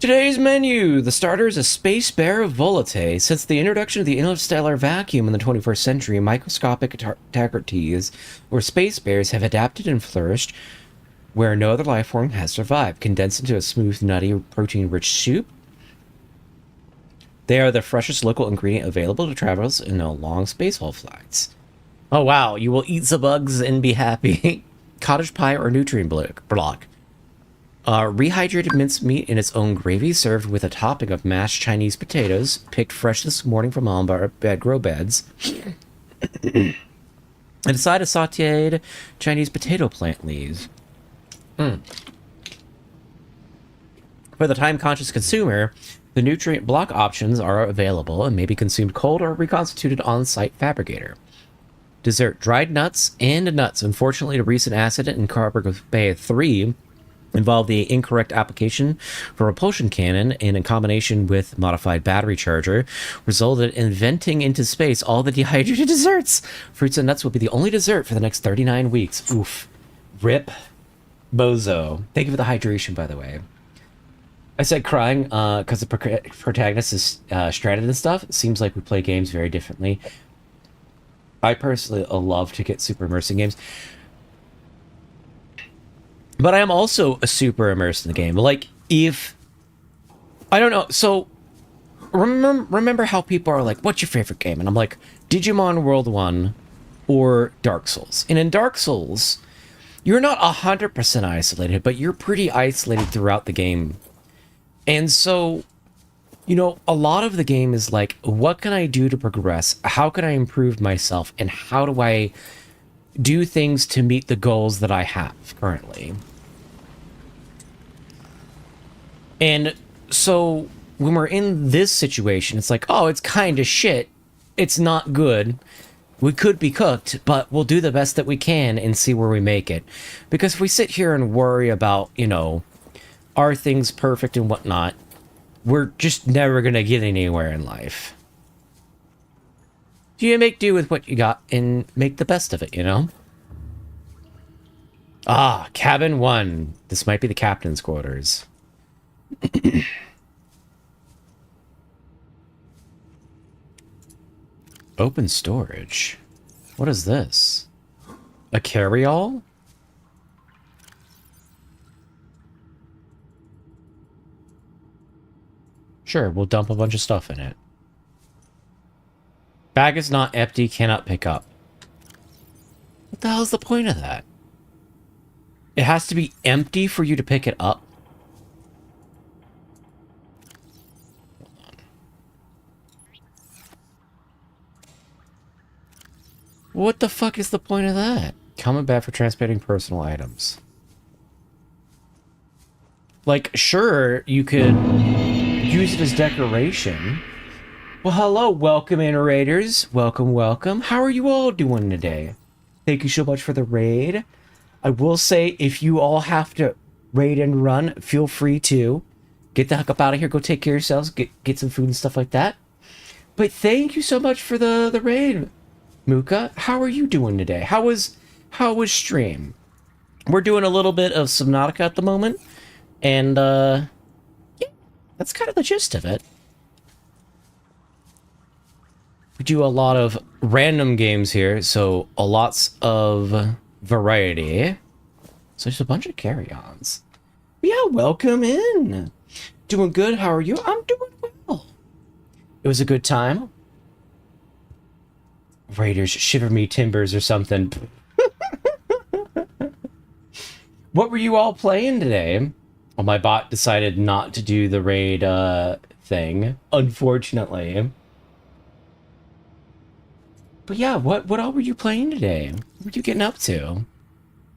Today's menu. The starter is a space bear volate. Since the introduction of the interstellar vacuum in the 21st century, microscopic tagarties, or space bears, have adapted and flourished where no other life form has survived. Condensed into a smooth, nutty, protein-rich soup, they are the freshest local ingredient available to travelers in a long space haul flights. Oh wow, you will eat the bugs and be happy. Cottage pie or nutrient block. Rehydrated minced meat in its own gravy, served with a topping of mashed Chinese potatoes, picked fresh this morning from Almbar grow beds. And a side of sauteed Chinese potato plant leaves. For the time-conscious consumer, the nutrient block options are available and may be consumed cold or reconstituted on-site fabricator. Dessert: dried nuts and nuts. Unfortunately, a recent accident in Carberg Bay 3 involved the incorrect application for repulsion cannon, and in combination with modified battery charger, resulted in venting into space all the dehydrated desserts. Fruits and nuts will be the only dessert for the next 39 weeks. Oof. Rip. Bozo. Thank you for the hydration, by the way. I said crying because the protagonist is stranded and stuff. It seems like we play games very differently. I personally love to get super immersed in games. But I am also a super immersed in the game. Like, if... I don't know. So, remember how people are like, what's your favorite game? And I'm like, Digimon World 1 or Dark Souls. And in Dark Souls, you're not 100% isolated, but you're pretty isolated throughout the game. And so... You know, a lot of the game is like, what can I do to progress? How can I improve myself? And how do I do things to meet the goals that I have currently? And so when we're in this situation, it's like, oh, it's kind of shit. It's not good. We could be cooked, but we'll do the best that we can and see where we make it. Because if we sit here and worry about, you know, are things perfect and whatnot, we're just never going to get anywhere in life. You make do with what you got and make the best of it, you know? Ah, cabin 1. This might be the captain's quarters. Open storage. What is this? A carry-all? Sure, we'll dump a bunch of stuff in it. Bag is not empty, cannot pick up. What the hell is the point of that? It has to be empty for you to pick it up? What the fuck is the point of that? Common bag for transporting personal items. Like, sure, you could use it as decoration. Well, hello, welcome in, raiders. Welcome, welcome. How are you all doing today? Thank you so much for the raid. I will say, if you all have to raid and run, feel free to. Get the heck up out of here, go take care of yourselves, get some food and stuff like that. But thank you so much for the raid, Muka. How are you doing today? How was stream? We're doing a little bit of Subnautica at the moment. And, yeah, that's kind of the gist of it. We do a lot of random games here, so a lots of variety. So there's a bunch of carry-ons. Yeah, welcome in. Doing good, how are you? I'm doing well. It was a good time. Raiders, shiver me timbers or something. What were you all playing today? Well, my bot decided not to do the raid thing, unfortunately. But yeah, what all were you playing today? What were you getting up to?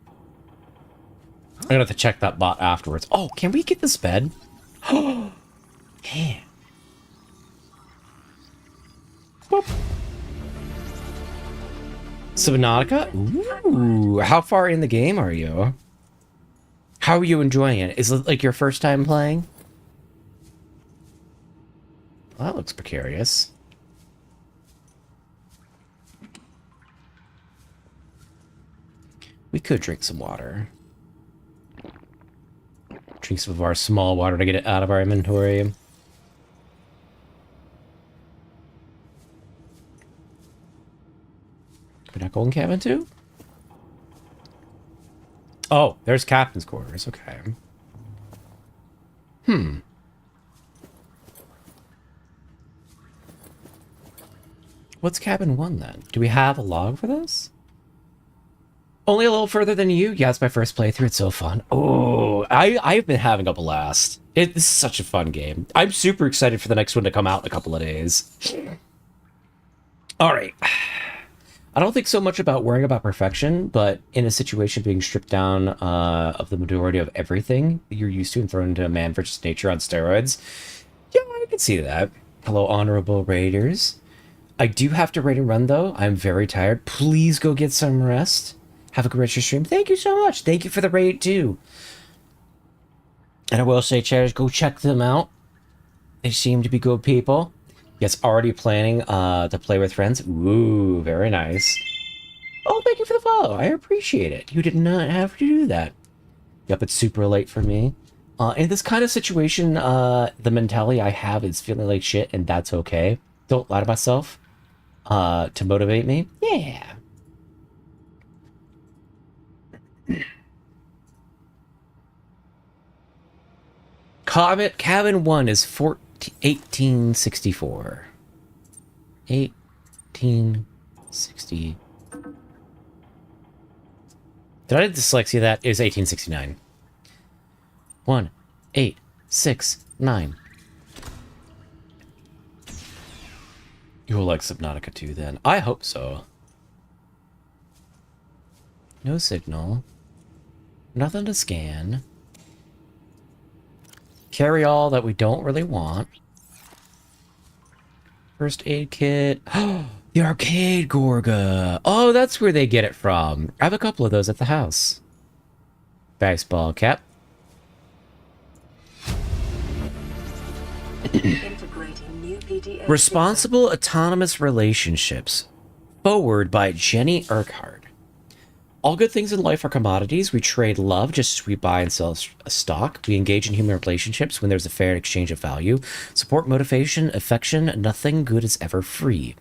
I'm gonna have to check that bot afterwards. Oh, can we get this bed? Oh, yeah. Boop. Subnautica? Ooh, how far in the game are you? How are you enjoying it? Is it like your first time playing? Well, that looks precarious. We could drink some water. Drink some of our small water to get it out of our inventory. We're not going cabin too? Oh, there's captain's quarters. Okay. What's cabin 1 then? Do we have a log for this? Only a little further than you? Yeah, it's my first playthrough. It's so fun. Oh, I've been having a blast. This is such a fun game. I'm super excited for the next one to come out in a couple of days. All right. I don't think so much about worrying about perfection, but in a situation being stripped down of the majority of everything that you're used to and thrown into a man versus nature on steroids, yeah, I can see that. Hello, honorable raiders. I do have to raid and run, though. I'm very tired. Please go get some rest. Have a great stream. Thank you so much. Thank you for the raid, too. And I will say, chatters, go check them out. They seem to be good people. Yes, already planning to play with friends. Ooh, very nice. Oh, thank you for the follow. I appreciate it. You did not have to do that. Yep, it's super late for me. In this kind of situation, the mentality I have is feeling like shit, and that's okay. Don't lie to myself. To motivate me. Yeah. Cabin 1 is 1864. 1860. Did I dyslexia that? It was 1869. 1, 8, 6, 9. You'll like Subnautica 2 then. I hope so. No signal. Nothing to scan. Carry all that we don't really want. First aid kit. The arcade Gorga. Oh, that's where they get it from. I have a couple of those at the house. Baseball cap. Integrating new PDA Responsible Autonomous Relationships. Forward by Jenny Urquhart. All good things in life are commodities. We trade love just as we buy and sell a stock. We engage in human relationships when there's a fair exchange of value. Support, motivation, affection. Nothing good is ever free.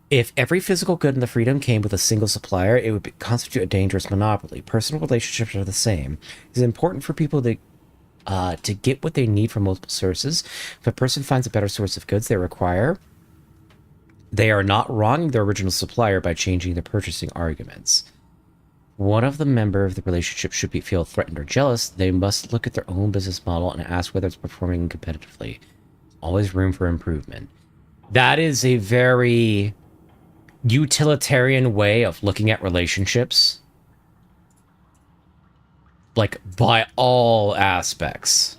If every physical good in the freedom came with a single supplier, it would constitute a dangerous monopoly. Personal relationships are the same. It's important for people to get what they need from multiple sources. If a person finds a better source of goods they require, they are not wronging their original supplier by changing their purchasing arguments. One of the member of the relationship should feel threatened or jealous. They must look at their own business model and ask whether it's performing competitively. Always room for improvement. That is a very utilitarian way of looking at relationships. Like, by all aspects.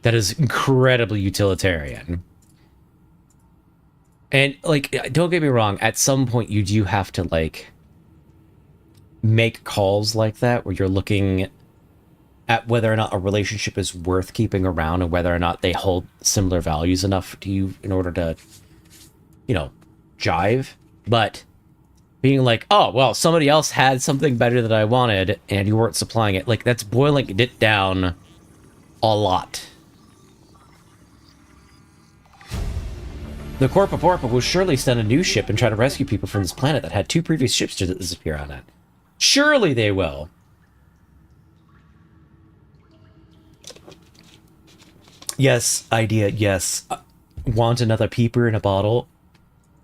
That is incredibly utilitarian. And, like, don't get me wrong, at some point you do have to, like, make calls like that where you're looking at whether or not a relationship is worth keeping around and whether or not they hold similar values enough to you in order to, you know, jive. But being like, oh, well, somebody else had something better that I wanted and you weren't supplying it, like, that's boiling it down a lot. The Corpo Porpo will surely send a new ship and try to rescue people from this planet that had 2 previous ships to disappear on it. Surely they will. Yes, idea, yes. Want another peeper in a bottle?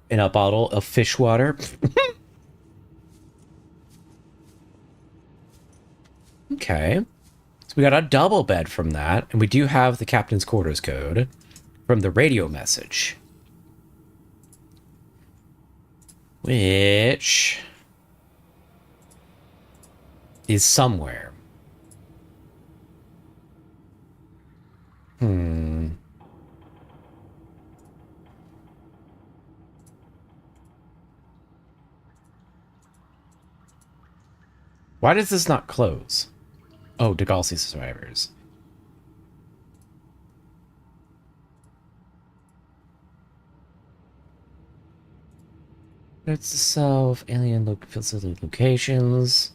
In a bottle of fish water? Okay. So we got a double bed from that, and we do have the captain's quarters code from the radio message. Which is somewhere. Why does this not close? Oh, Degalsi survivors. Notes to self, alien facility locations.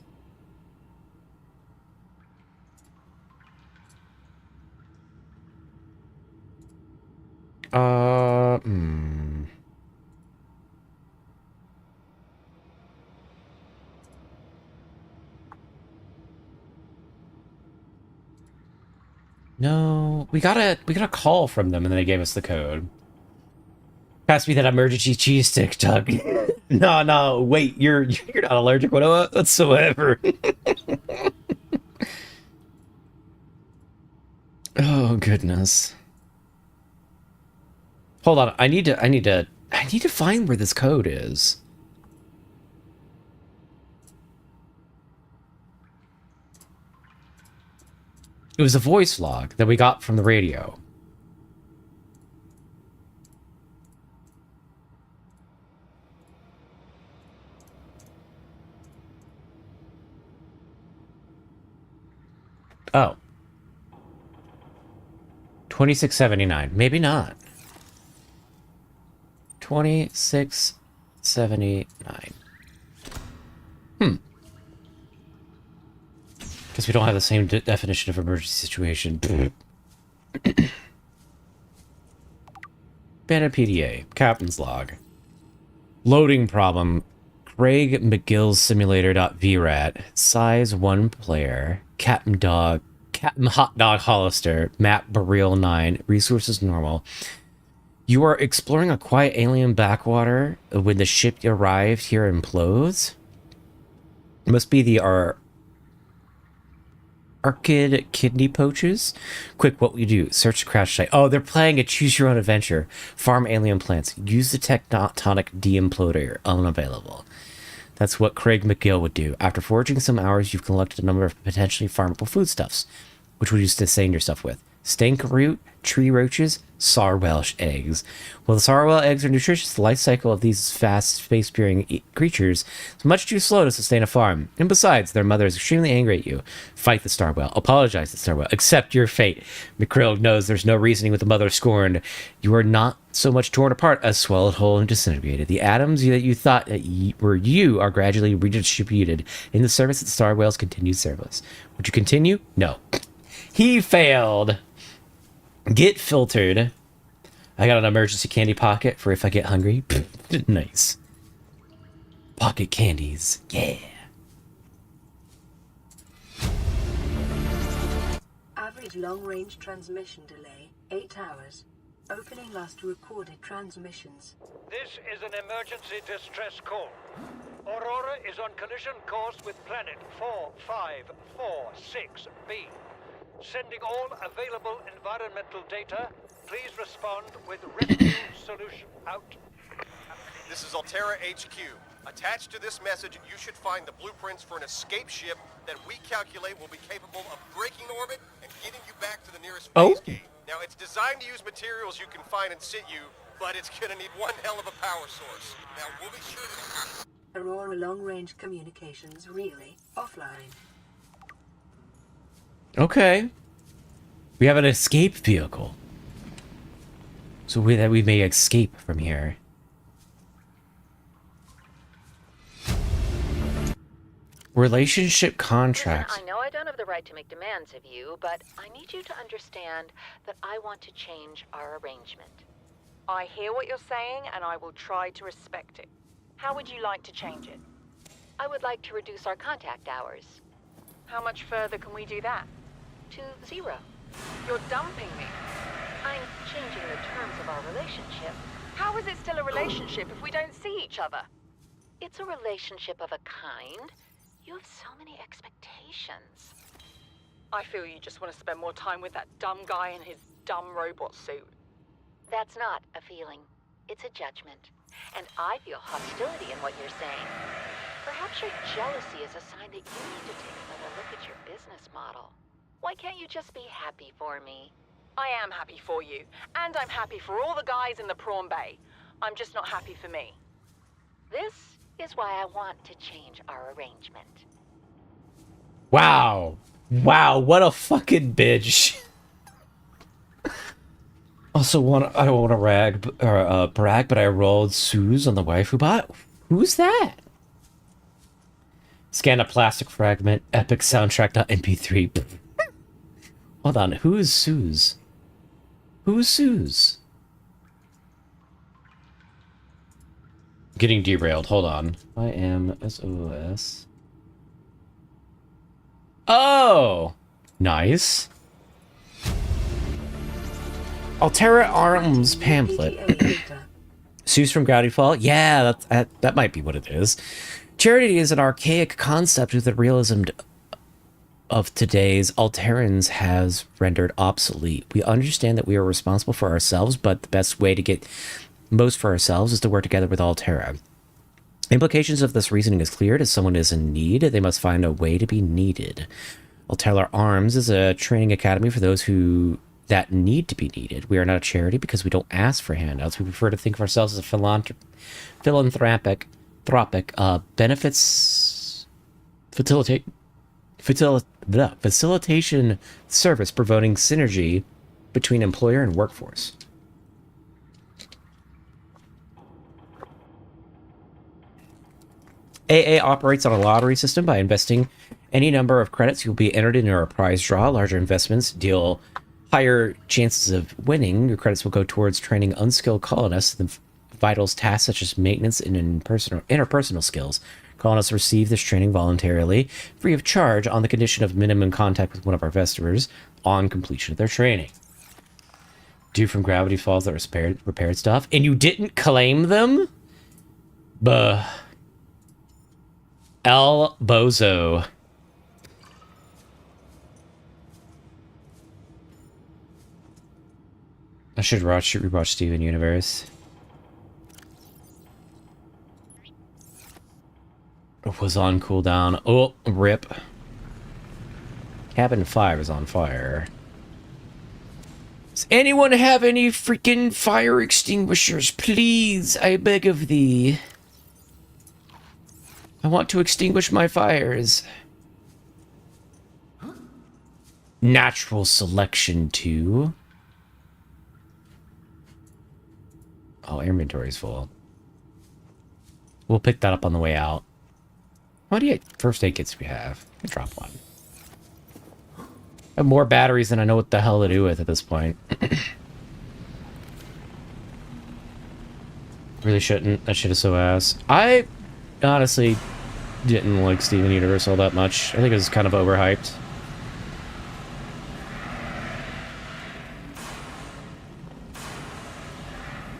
No, we got a call from them and then they gave us the code. Pass me that emergency cheese stick, Doug. No, wait, you're not allergic whatsoever. Oh goodness. Hold on, I need to find where this code is. It was a voice log that we got from the radio. Oh. 2679. Maybe not. 2679. Because we don't have the same definition of emergency situation. Beta PDA. Captain's log. Loading problem. Craig McGill's simulator.vrat. Size 1 player. Captain Hot Dog Hollister. Map Boreal 9. Resources normal. You are exploring a quiet alien backwater when the ship arrived here implodes. It must be the Arcid kidney poaches. Quick, what will you do? Search the crash site. Oh, they're playing a choose your own adventure. Farm alien plants. Use the tectonic de-imploder. Unavailable. That's what Craig McGill would do. After foraging some hours, you've collected a number of potentially farmable foodstuffs, which would use to sustain yourself with. Stink root, tree roaches, sarwelsh eggs. While the sarwell eggs are nutritious, the life cycle of these fast space-peering creatures is much too slow to sustain a farm. And besides, their mother is extremely angry at you. Fight the starwell. Apologize to the starwell. Accept your fate. McCrill knows there's no reasoning with the mother scorned. You are not so much torn apart as swallowed whole and disintegrated. The atoms that you thought that were you are gradually redistributed in the service of the starwell's continued service. Would you continue? No. He failed. Get filtered. I got an emergency candy pocket for if I get hungry. Nice. Pocket candies. Yeah. Average long-range transmission delay, 8 hours. Opening last recorded transmissions. This is an emergency distress call. Aurora is on collision course with planet 4546b. Sending all available environmental data. Please respond with rescue solution. Out. This is Altera HQ. Attached to this message, you should find the blueprints for an escape ship that we calculate will be capable of breaking orbit and getting you back to the nearest phase gate. Now, it's designed to use materials you can find in situ, but it's gonna need one hell of a power source. Now, we'll be sure to... Aurora long-range communications relay offline. Okay. We have an escape vehicle. So that we may escape from here. Relationship contract. Listen, I know I don't have the right to make demands of you, but I need you to understand that I want to change our arrangement. I hear what you're saying, and I will try to respect it. How would you like to change it? I would like to reduce our contact hours How much further can we do that? to 0. You're dumping me. I'm changing the terms of our relationship. How is it still a relationship if we don't see each other? It's a relationship of a kind. You have so many expectations. I feel you just want to spend more time with that dumb guy in his dumb robot suit. That's not a feeling. It's a judgment. And I feel hostility in what you're saying. Perhaps your jealousy is a sign that you need to take another look at your business model. Why can't you just be happy for me? I am happy for you, and I'm happy for all the guys in the prawn bay. I'm just not happy for me. This is why I want to change our arrangement. Wow. Wow, what a fucking bitch. Also, I don't want to brag, but I rolled Suze on the waifu bot. Who's that? Scan a plastic fragment, epic soundtrack.mp3. Hold on, who is Suze? Who is Suze? Getting derailed, hold on. I am SOS. Oh! Nice. Altera Arms pamphlet. 88 later. Suze from Gravity Fall? Yeah, that might be what it is. Charity is an archaic concept with the realism of today's Alterans has rendered obsolete. We understand that we are responsible for ourselves, but the best way to get most for ourselves is to work together with Altera. Implications of this reasoning is clear. As someone is in need, they must find a way to be needed. Altera Arms is a training academy for those that need to be needed. We are not a charity because we don't ask for handouts. We prefer to think of ourselves as a philanthropic benefits facilitation service promoting synergy between employer and workforce. AA operates on a lottery system. By investing any number of credits, you'll be entered into a prize draw. Larger investments deal higher chances of winning. Your credits will go towards training unskilled colonists in vitals tasks such as maintenance and interpersonal skills. Colonists receive this training voluntarily, free of charge, on the condition of minimum contact with one of our investors on completion of their training. Dude from Gravity Falls that repaired stuff, and you didn't claim them? Buh. El Bozo. I should rewatch Steven Universe. It was on cooldown. Oh, rip. Cabin 5 is on fire. Does anyone have any freaking fire extinguishers? Please, I beg of thee. I want to extinguish my fires. Natural selection 2. Oh, inventory's full. We'll pick that up on the way out. What first aid kits we have? I drop one. I have more batteries than I know what the hell to do with at this point. Really shouldn't. That shit is so ass. I honestly didn't like Steven Universe all that much. I think it was kind of overhyped.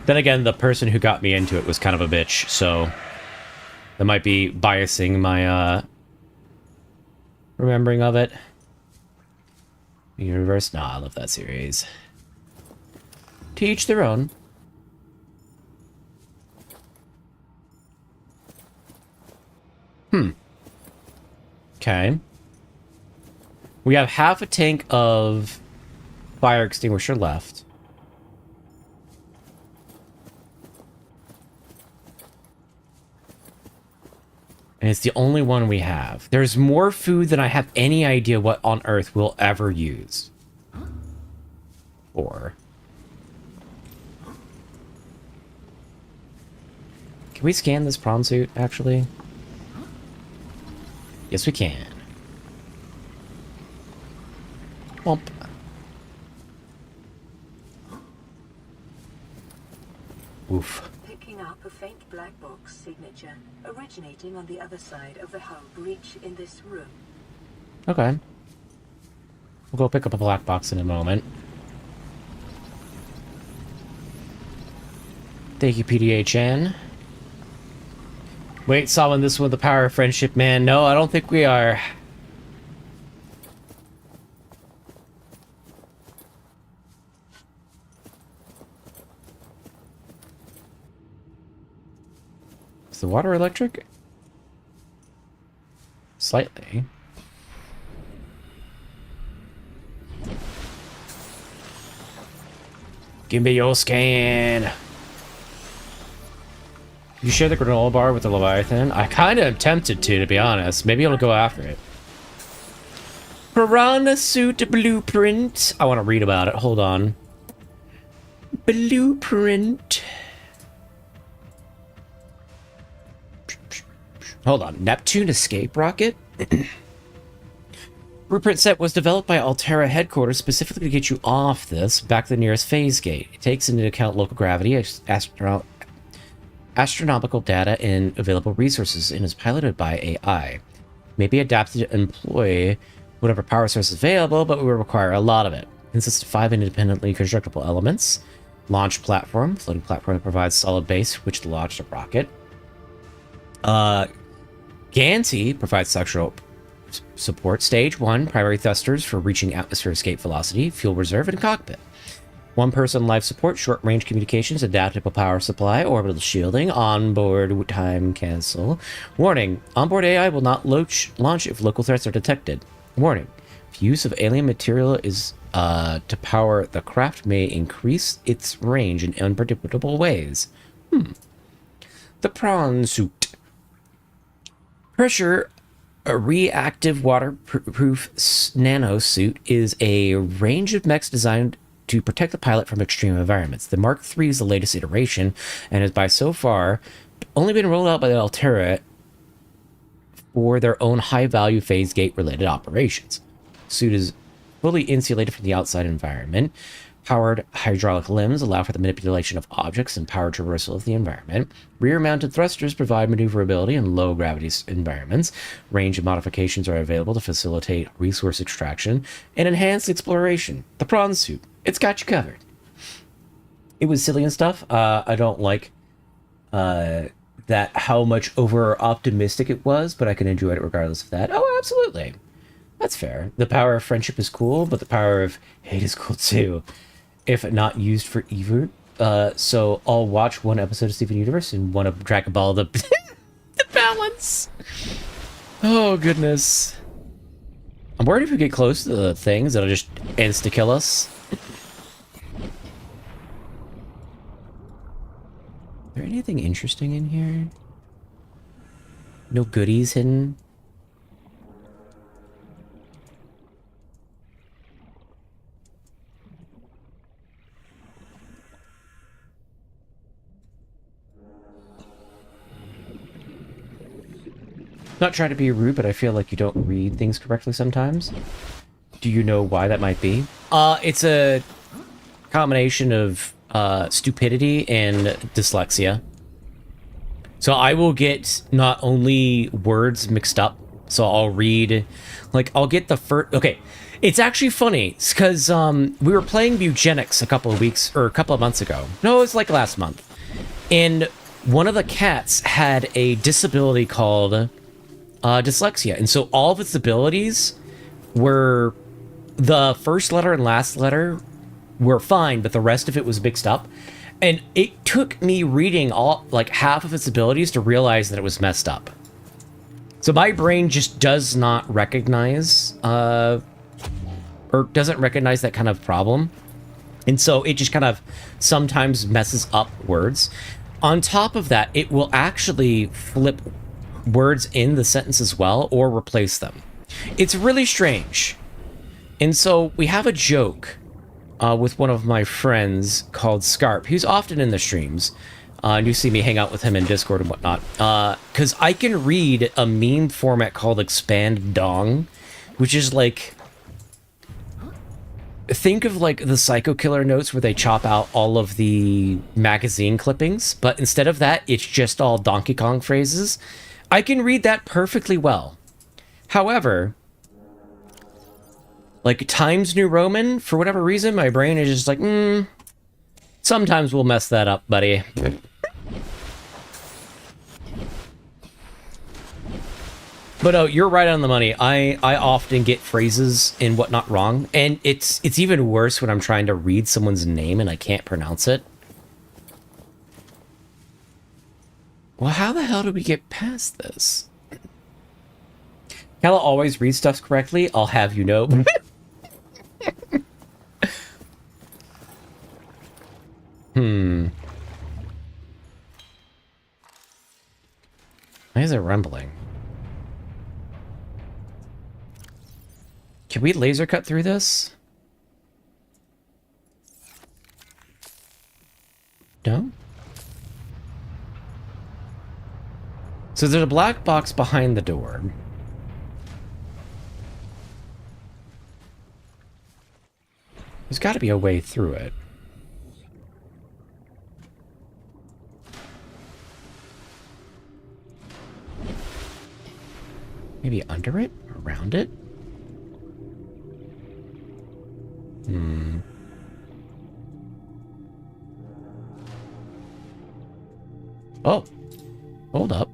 Then again, the person who got me into it was kind of a bitch, so that might be biasing my remembering of it. Universe? Nah, I love that series. To each their own. Okay. We have half a tank of fire extinguisher left. And it's the only one we have. There's more food than I have any idea what on earth we'll ever use. Or... Can we scan this prawn suit, actually? Yes, we can. Womp. Oof. Picking up a faint black box signature originating on the other side of the hull breach in this room. Okay. We'll go pick up a black box in a moment. Thank you, PDHN. Wait, solving this one with the power of friendship, man. No, I don't think we are. Is the water electric? Slightly. Give me your scan. You share the granola bar with the Leviathan? I kind of am tempted to be honest. Maybe I'll go after it. Piranha suit blueprint. I want to read about it. Hold on. Blueprint. Hold on. Neptune escape rocket? Blueprint set was developed by Altera headquarters specifically to get you off this, back to the nearest phase gate. It takes into account local gravity, astronomical data, and available resources, and is piloted by AI. May be adapted to employ whatever power source is available, but will require a lot of it. It consists of 5 independently constructible elements. Launch platform, floating platform that provides solid base which to launch the rocket. Ganty provides structural support. Stage 1, primary thrusters for reaching atmosphere escape velocity, fuel reserve, and cockpit. 1-person life support, short-range communications, adaptable power supply, orbital shielding, onboard time cancel. Warning, onboard AI will not launch if local threats are detected. Warning, if use of alien material is to power the craft may increase its range in unpredictable ways. The prawn suit. Pressure. A reactive waterproof nano suit is a range of mechs designed to protect the pilot from extreme environments. The Mark III is the latest iteration and has by so far only been rolled out by the Altera for their own high-value phase gate related operations. The suit is fully insulated from the outside environment. Powered hydraulic limbs allow for the manipulation of objects and power traversal of the environment. Rear-mounted thrusters provide maneuverability in low-gravity environments. Range of modifications are available to facilitate resource extraction and enhanced exploration. The prawn suit. It's got you covered. It was silly and stuff. I don't like that how much over-optimistic it was, but I can enjoy it regardless of that. Oh, absolutely. That's fair. The power of friendship is cool, but the power of hate is cool too. If not used for evil. So I'll watch one episode of Steven Universe and one of Dragon Ball the balance. Oh goodness. I'm worried if we get close to the things that'll just insta kill us. Is there anything interesting in here? No goodies hidden? Not trying to be rude, but I feel like you don't read things correctly sometimes. Do you know why that might be? It's a combination of stupidity and dyslexia. So I will get not only words mixed up, so I'll read, like, I'll get the first... Okay, it's actually funny, because we were playing Eugenics a couple of months ago. No, it was like last month. And one of the cats had a disability called... dyslexia, and so all of its abilities were the first letter and last letter were fine, but the rest of it was mixed up, and it took me reading all like half of its abilities to realize that it was messed up. So my brain just does not recognize or doesn't recognize that kind of problem, and so it just kind of sometimes messes up words. On top of that, it will actually flip words in the sentence as well, or replace them. It's really strange. And so we have a joke with one of my friends called Scarp, who's often in the streams. And you see me hang out with him in Discord and whatnot. Because I can read a meme format called Expand Dong, which is like... think of like the Psycho Killer notes where they chop out all of the magazine clippings, but instead of that, it's just all Donkey Kong phrases. I can read that perfectly well. However, like Times New Roman, for whatever reason, my brain is just like, sometimes we'll mess that up, buddy. But oh, you're right on the money. I often get phrases and whatnot wrong, and it's even worse when I'm trying to read someone's name and I can't pronounce it. Well, how the hell did we get past this? Kala always reads stuff correctly, I'll have you know. Why is it rumbling? Can we laser cut through this? No? So there's a black box behind the door. There's got to be a way through it. Maybe under it? Around it? Oh. Hold up.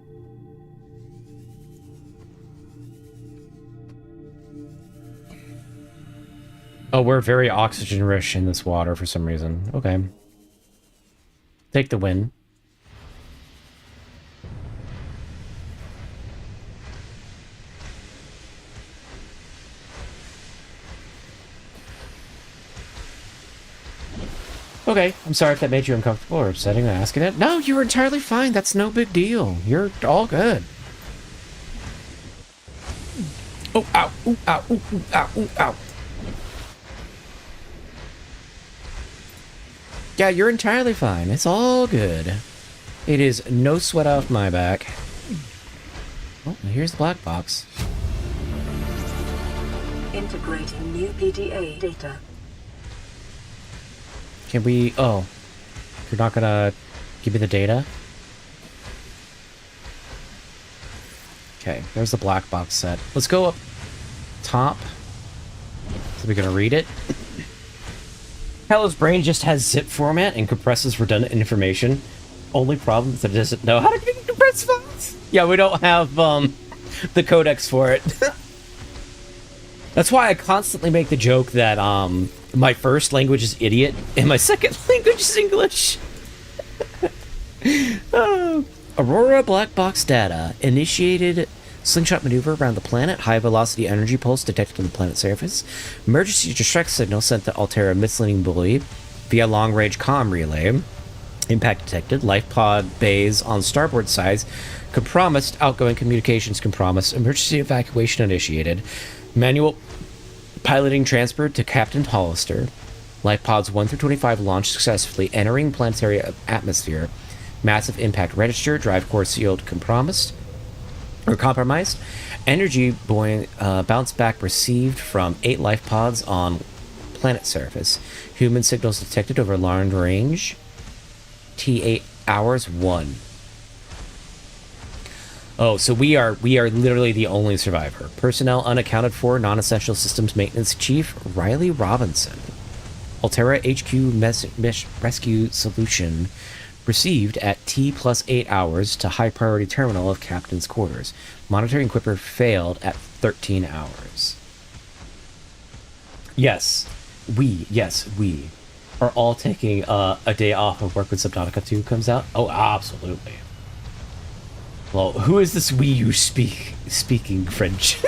Oh, we're very oxygen-rich in this water for some reason. Okay. Take the win. Okay, I'm sorry if that made you uncomfortable or upsetting asking it. No, you're entirely fine. That's no big deal. You're all good. Oh, ow, ooh, ow, ooh, ooh, ow, ooh, ow. Yeah, you're entirely fine. It's all good. It is no sweat off my back. Oh, here's the black box. Integrating new PDA data. Can we... Oh. You're not gonna give me the data? Okay, there's the black box set. Let's go up top. So we're gonna read it. Hello's brain just has zip format and compresses redundant information. Only problem is that it doesn't know how to compress files. Yeah, we don't have the codex for it. That's why I constantly make the joke that my first language is idiot and my second language is English. Aurora black box data initiated slingshot maneuver around the planet. High velocity energy pulse detected on the planet's surface. Emergency distress signal sent to Altera misleading buoy via long range comm relay. Impact detected. Life pod bays on starboard sides. Compromised. Outgoing communications compromised. Emergency evacuation initiated. Manual piloting transferred to Captain Hollister. Life pods 1 through 25 launched successfully, entering planetary atmosphere. Massive impact register. Drive core sealed. Compromised. Energy buoy bounce back received from 8 life pods on planet surface. Human signals detected over long range. T8 hours 1. Oh, so we are literally the only survivor. Personnel unaccounted for. Non-essential systems maintenance chief Riley Robinson. Altera HQ rescue solution received at T+8 hours to high priority terminal of captain's quarters. Monitoring equipment failed at 13 hours. Yes, we are all taking a day off of work when Subnautica 2 comes out. Oh, absolutely. Well, who is this we you speaking French?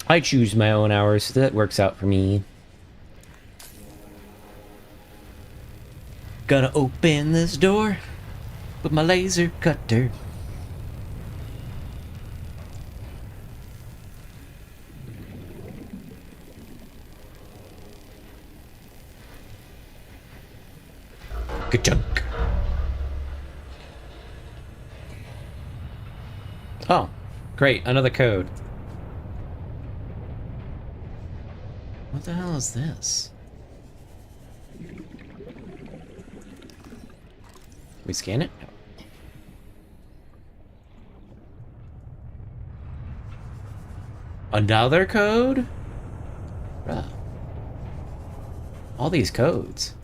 I choose my own hours, so that works out for me. Gonna open this door with my laser cutter. Good chunk. Oh, great, another code. What the hell is this? We scan it? No. Another code? Bruh. All these codes.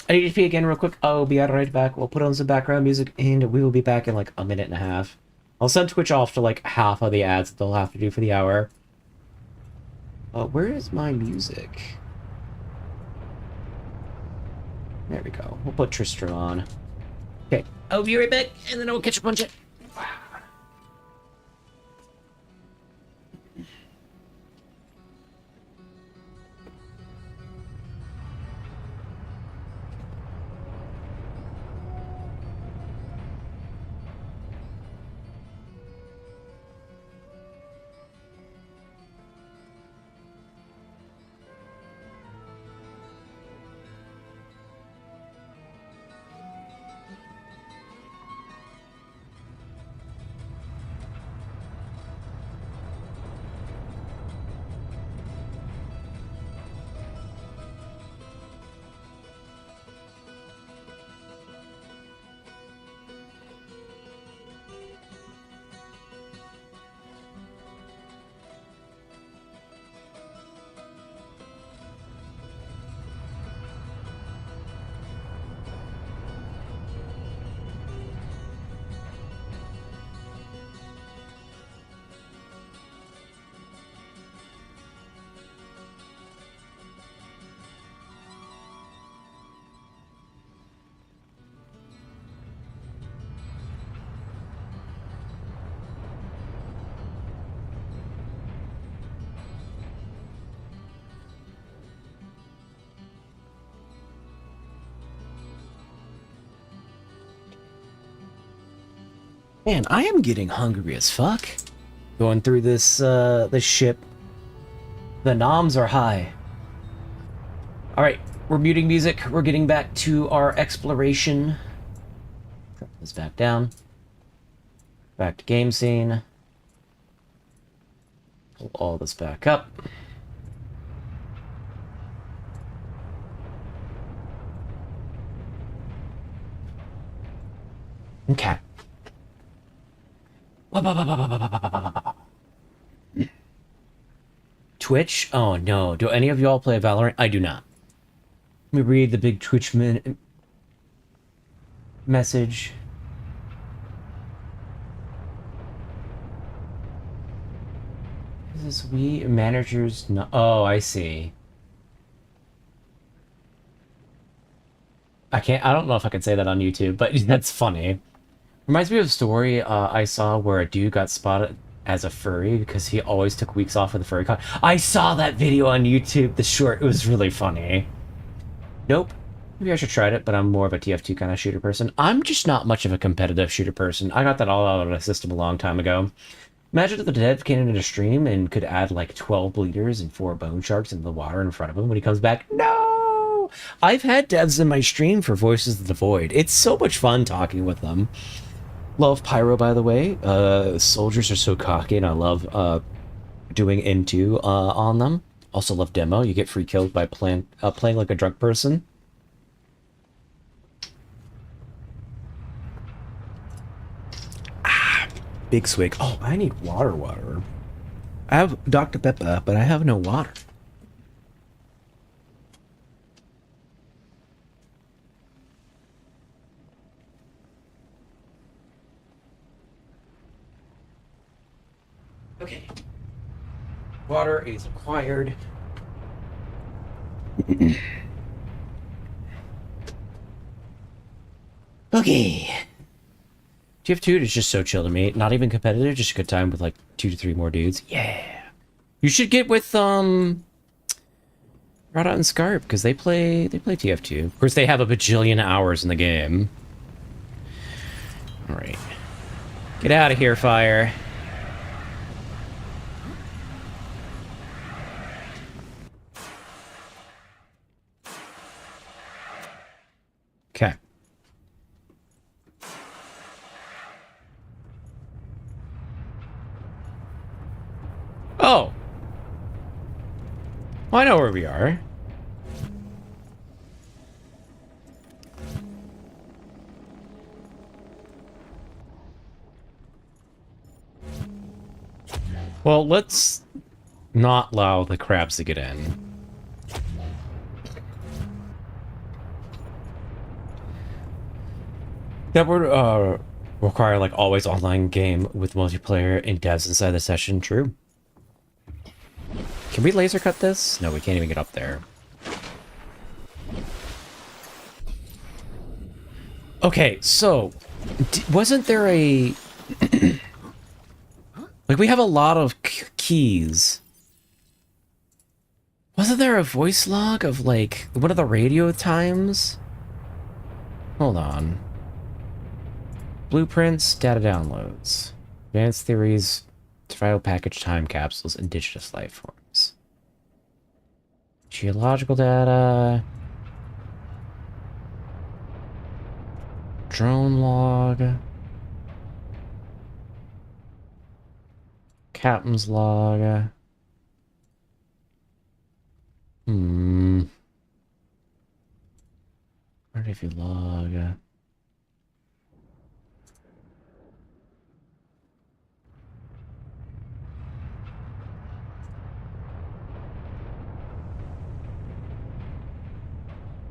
I need to pee again real quick. I'll be right back. We'll put on some background music and we will be back in like a minute and a half. I'll send Twitch off to like half of the ads that they'll have to do for the hour. Where is my music? There we go. We'll put Tristram on. Okay, I'll be right back, and then I will catch a punch it. Man, I am getting hungry as fuck. Going through this ship. The noms are high. Alright, we're muting music. We're getting back to our exploration. Drop this back down. Back to game scene. Pull all this back up. Okay. Twitch? Oh no. Do any of y'all play Valorant? I do not. Let me read the big Twitch message. This is we managers no. Oh, I see. I don't know if I can say that on YouTube, but that's funny. Reminds me of a story I saw where a dude got spotted as a furry because he always took weeks off of the furry con. I saw that video on YouTube, the short. It was really funny. Nope. Maybe I should try it, but I'm more of a TF2 kind of shooter person. I'm just not much of a competitive shooter person. I got that all out of the system a long time ago. Imagine if the dev came into a stream and could add like 12 bleeders and 4 bone sharks into the water in front of him when he comes back. No! I've had devs in my stream for Voices of the Void. It's so much fun talking with them. Love Pyro, by the way. Soldiers are so cocky, and I love doing into on them. Also love Demo. You get free kills by playing like a drunk person. Big swig. Oh, I need water. I have Dr. Pepper, but I have no water. Okay. Water is acquired. Okay. TF2 is just so chill to me. Not even competitive, just a good time with like 2 to 3 more dudes. Yeah. You should get with Rodot and Scarp because they play TF2. Of course, they have a bajillion hours in the game. All right. Get out of here, fire. Okay. Well, I know where we are. Well, let's not allow the crabs to get in. That would require like always online game with multiplayer and devs inside the session. True. Can we laser cut this? No, we can't even get up there. Okay, so wasn't there a like we have a lot of keys? Wasn't there a voice log of like one of the radio times? Hold on. Blueprints, data downloads, advanced theories, survival package, time capsules, indigenous life forms. Geological data. Drone log. Captain's log. Where did you log?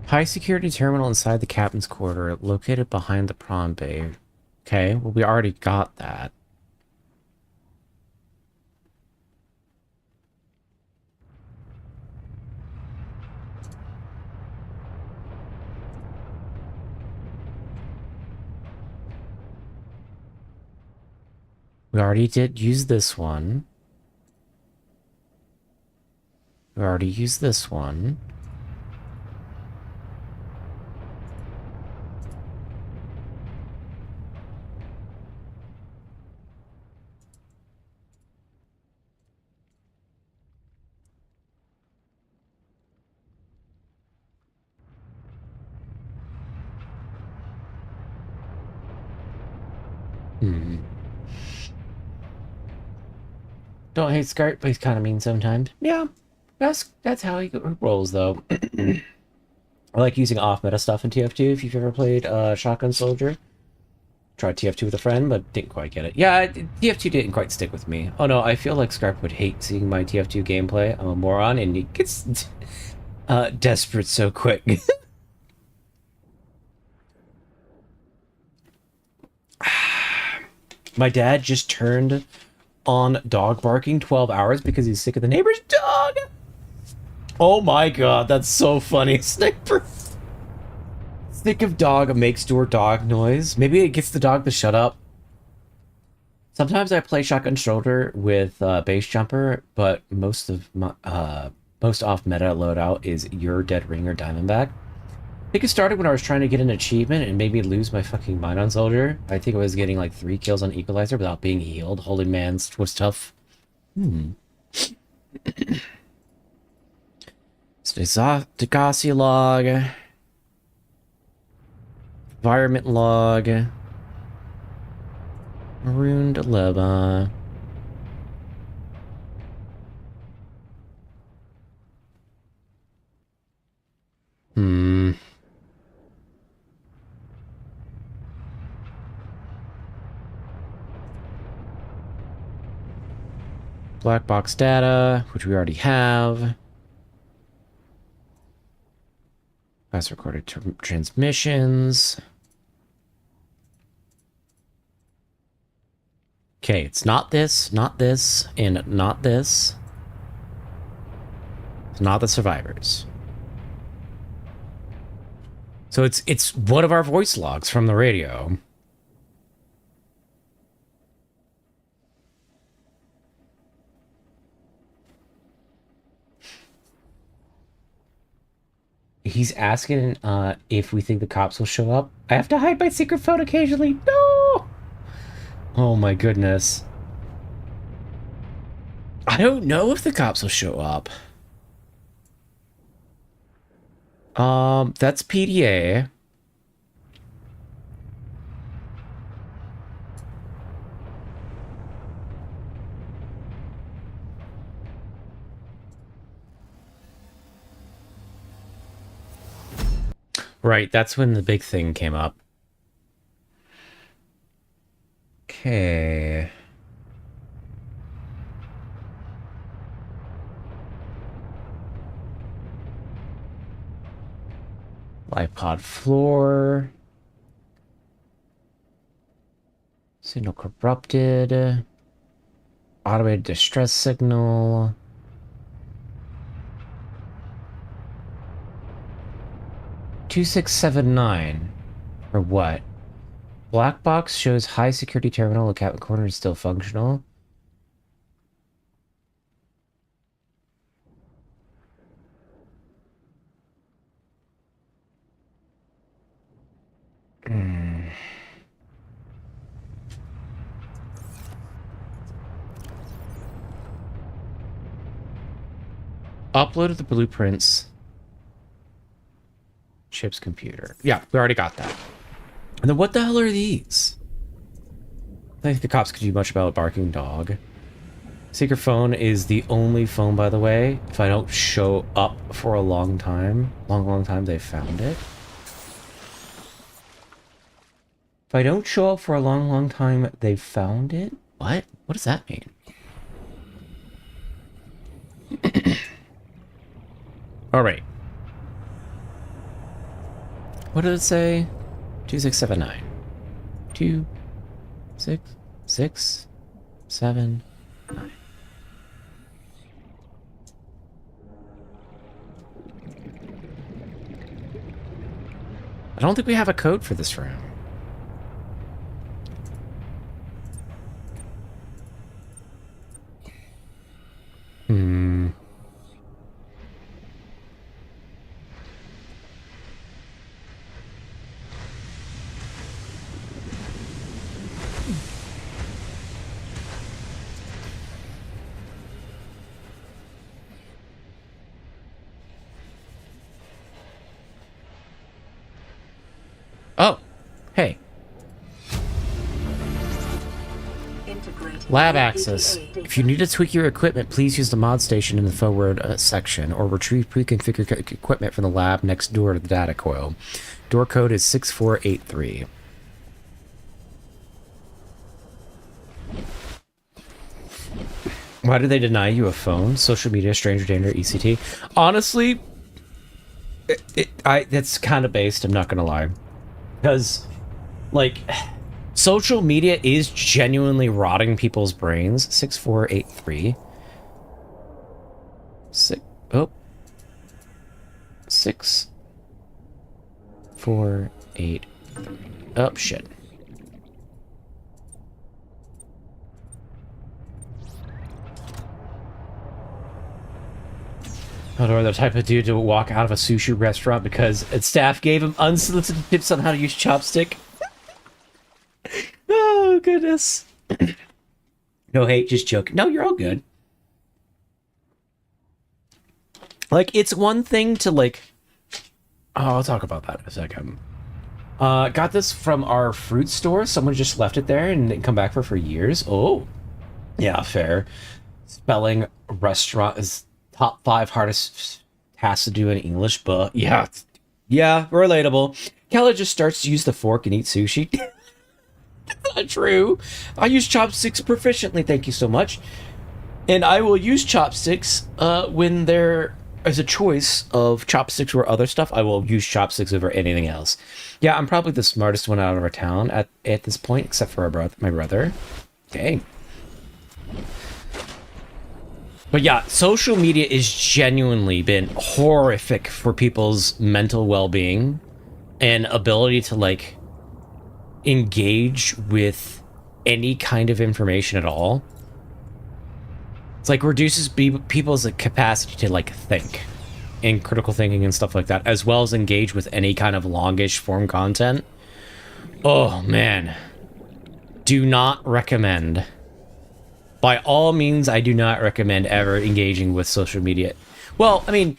High security terminal inside the captain's quarter, located behind the prawn bay. Okay, well we already got that. We already did use this one. We already used this one. Don't hate Scart, but he's kind of mean sometimes. Yeah, that's how he rolls, though. I like using off-meta stuff in TF2, if you've ever played Shotgun Soldier. Tried TF2 with a friend, but didn't quite get it. Yeah, TF2 didn't quite stick with me. Oh no, I feel like Scarp would hate seeing my TF2 gameplay. I'm a moron, and he gets desperate so quick. My dad just turned on dog barking 12 hours because he's sick of the neighbor's dog. Oh my god, that's so funny. Sniper. Sick of dog makes door dog noise. Maybe it gets the dog to shut up. Sometimes I play Shotgun Shoulder with Base Jumper, but most of my most off meta loadout is Your Dead Ringer Diamondback. I think it started when I was trying to get an achievement and made me lose my fucking mind on Soldier. I think I was getting like 3 kills on Equalizer without being healed. Holy man, was tough. Degassi log. Environment log. Maroon dilemma. Black box data, which we already have. Fast recorded transmissions. Okay, it's not this, and not this. It's not the survivors. So it's one of our voice logs from the radio. He's asking if we think the cops will show up. I have to hide my secret phone occasionally. No! Oh my goodness. I don't know if the cops will show up. That's PDA. Right, that's when the big thing came up. Okay. Live pod floor. Signal corrupted. Automated distress signal. $2679. Or what? Black box shows high security terminal. Look out, the corner is still functional. Uploaded the blueprints. Chip's computer. Yeah, we already got that. And then what the hell are these? I don't think the cops could do much about a barking dog. Secret phone is the only phone, by the way. If I don't show up for a long time, long time, they found it. If I don't show up for a long time, they found it? What? What does that mean? All right. What did it say? 2679. 2, 6, 6, 7, 9. I don't think we have a code for this room. Oh, hey. Lab access. If you need to tweak your equipment, please use the mod station in the forward section, or retrieve pre-configured equipment from the lab next door to the data coil. Door code is 6483. Why did they deny you a phone? Social media, stranger danger, ECT. Honestly, that's kind of based, I'm not gonna lie. Because, like, social media is genuinely rotting people's brains. 6483. 6483. Oh, shit. Or the type of dude to walk out of a sushi restaurant because its staff gave him unsolicited tips on how to use chopstick. Oh, goodness. No hate, just joking. No, you're all good. Like, it's one thing to, like... Oh, I'll talk about that in a second. Got this from our fruit store. Someone just left it there and didn't come back for years. Oh. Yeah, fair. Spelling restaurant is... Top 5 hardest tasks to do in English, but yeah, relatable. Kella just starts to use the fork and eat sushi. That's not true. I use chopsticks proficiently, thank you so much. And I will use chopsticks when there is a choice of chopsticks or other stuff. I will use chopsticks over anything else. Yeah, I'm probably the smartest one out of our town at this point, except for my brother. Dang. But yeah, social media has genuinely been horrific for people's mental well-being and ability to, like, engage with any kind of information at all. It's like reduces people's capacity to, like, think and critical thinking and stuff like that, as well as engage with any kind of longish form content. Oh, man. Do not recommend. By all means, I do not recommend ever engaging with social media. Well, I mean,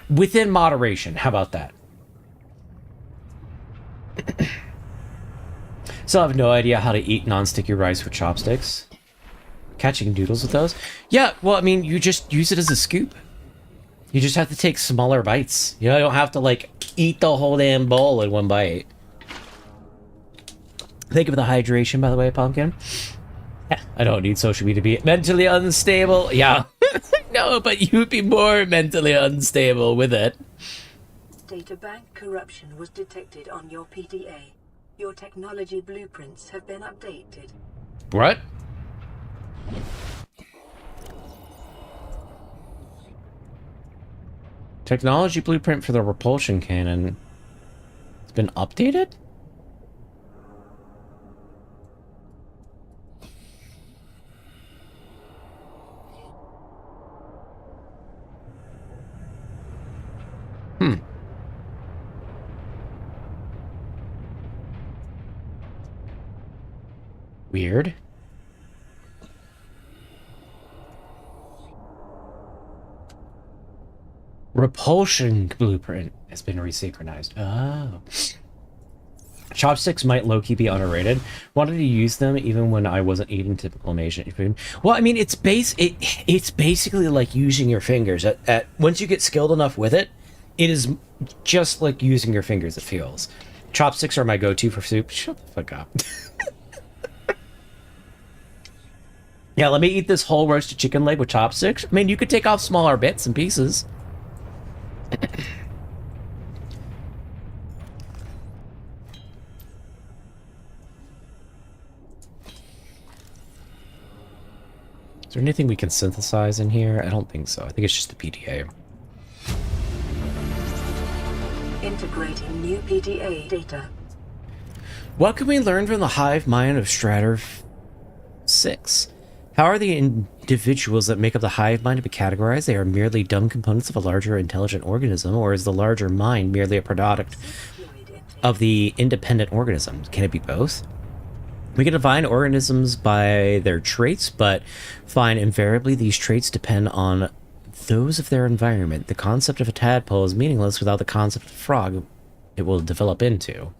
within moderation. How about that? Still have no idea how to eat non-sticky rice with chopsticks. Catching doodles with those? Yeah, well, I mean, you just use it as a scoop. You just have to take smaller bites. You don't have to, like, eat the whole damn bowl in one bite. Think of the hydration, by the way, Pumpkin. I don't need social media to be mentally unstable. Yeah. No, but you would be more mentally unstable with it. Databank corruption was detected on your PDA. Your technology blueprints have been updated. What? Technology blueprint for the repulsion cannon. It's been updated? Weird. Repulsion blueprint has been resynchronized. Oh. Chopsticks might low-key be underrated. Wanted to use them even when I wasn't eating typical Asian food. Well, I mean, it's basically like using your fingers. Once you get skilled enough with it, it is just like using your fingers, it feels. Chopsticks are my go-to for soup. Shut the fuck up. Yeah, let me eat this whole roasted chicken leg with chopsticks. I mean, you could take off smaller bits and pieces. Is there anything we can synthesize in here? I don't think so. I think it's just the PDA. Integrating new PDA data. What can we learn from the hive mind of Stratter 6? How are the individuals that make up the hive mind to be categorized? They are merely dumb components of a larger intelligent organism, or is the larger mind merely a product of the independent organism? Can it be both? We can define organisms by their traits, but find invariably these traits depend on those of their environment. The concept of a tadpole is meaningless without the concept of a frog it will develop into.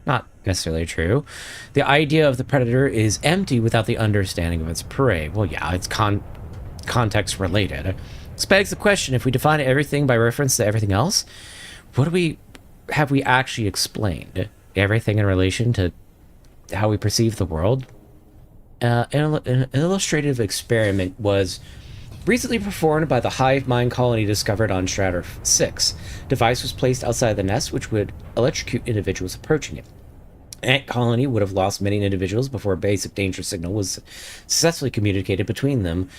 Not necessarily true. The idea of the predator is empty without the understanding of its prey. Well, yeah, it's context related. This begs the question, if we define everything by reference to everything else, have we actually explained everything in relation to how we perceive the world? An illustrative experiment was recently performed by the hive mind colony discovered on Stratter 6. Device was placed outside the nest, which would electrocute individuals approaching it. Ant colony would have lost many individuals before a basic danger signal was successfully communicated between them,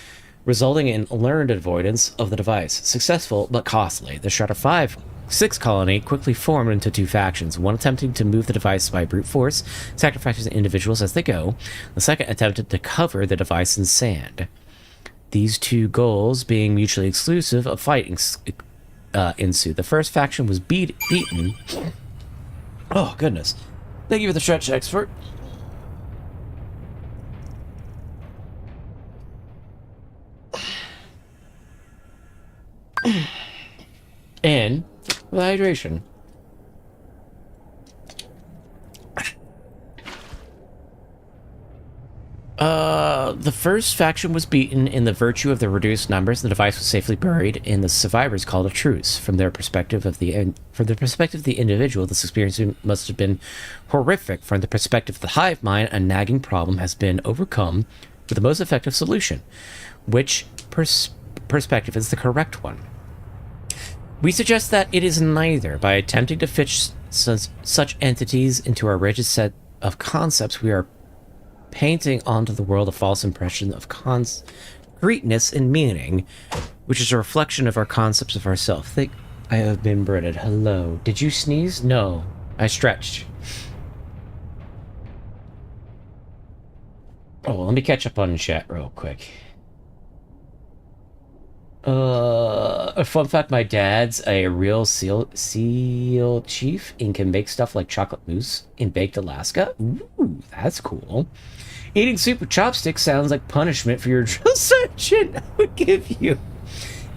resulting in learned avoidance of the device. Successful, but costly. The Stratter 6 colony quickly formed into two factions, one attempting to move the device by brute force, sacrificing individuals as they go. The second attempted to cover the device in sand. These two goals, being mutually exclusive, a fight ensued. The first faction was beaten. Oh, goodness. Thank you for the stretch, expert. And with hydration. The first faction was beaten in the virtue of the reduced numbers. The device was safely buried, and the survivors called a truce. From the perspective of the individual, this experience must have been horrific. From the perspective of the hive mind, a nagging problem has been overcome with the most effective solution. Which perspective is the correct one? We suggest that it is neither. By attempting to fit such entities into our rigid set of concepts, we are painting onto the world a false impression of concreteness and meaning, which is a reflection of our concepts of ourselves. Think I have been breaded. Hello. Did you sneeze? No. I stretched. Oh, well, let me catch up on chat real quick. A fun fact, my dad's a real seal chief and can make stuff like chocolate mousse in baked Alaska. Ooh, that's cool. Eating soup with chopsticks sounds like punishment for your drill sergeant I would give you.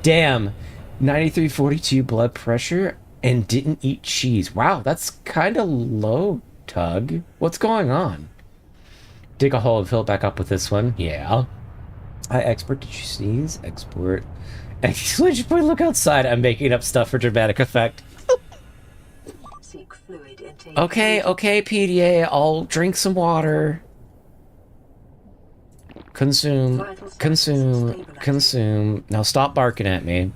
Damn, 9342 blood pressure and didn't eat cheese. Wow, that's kind of low, Tug. What's going on? Dig a hole and fill it back up with this one. Yeah. Hi, expert. Did you sneeze? Exclamation point, look outside. I'm making up stuff for dramatic effect. Seek fluid intake. Okay, PDA, I'll drink some water. Consume. Now stop barking at me.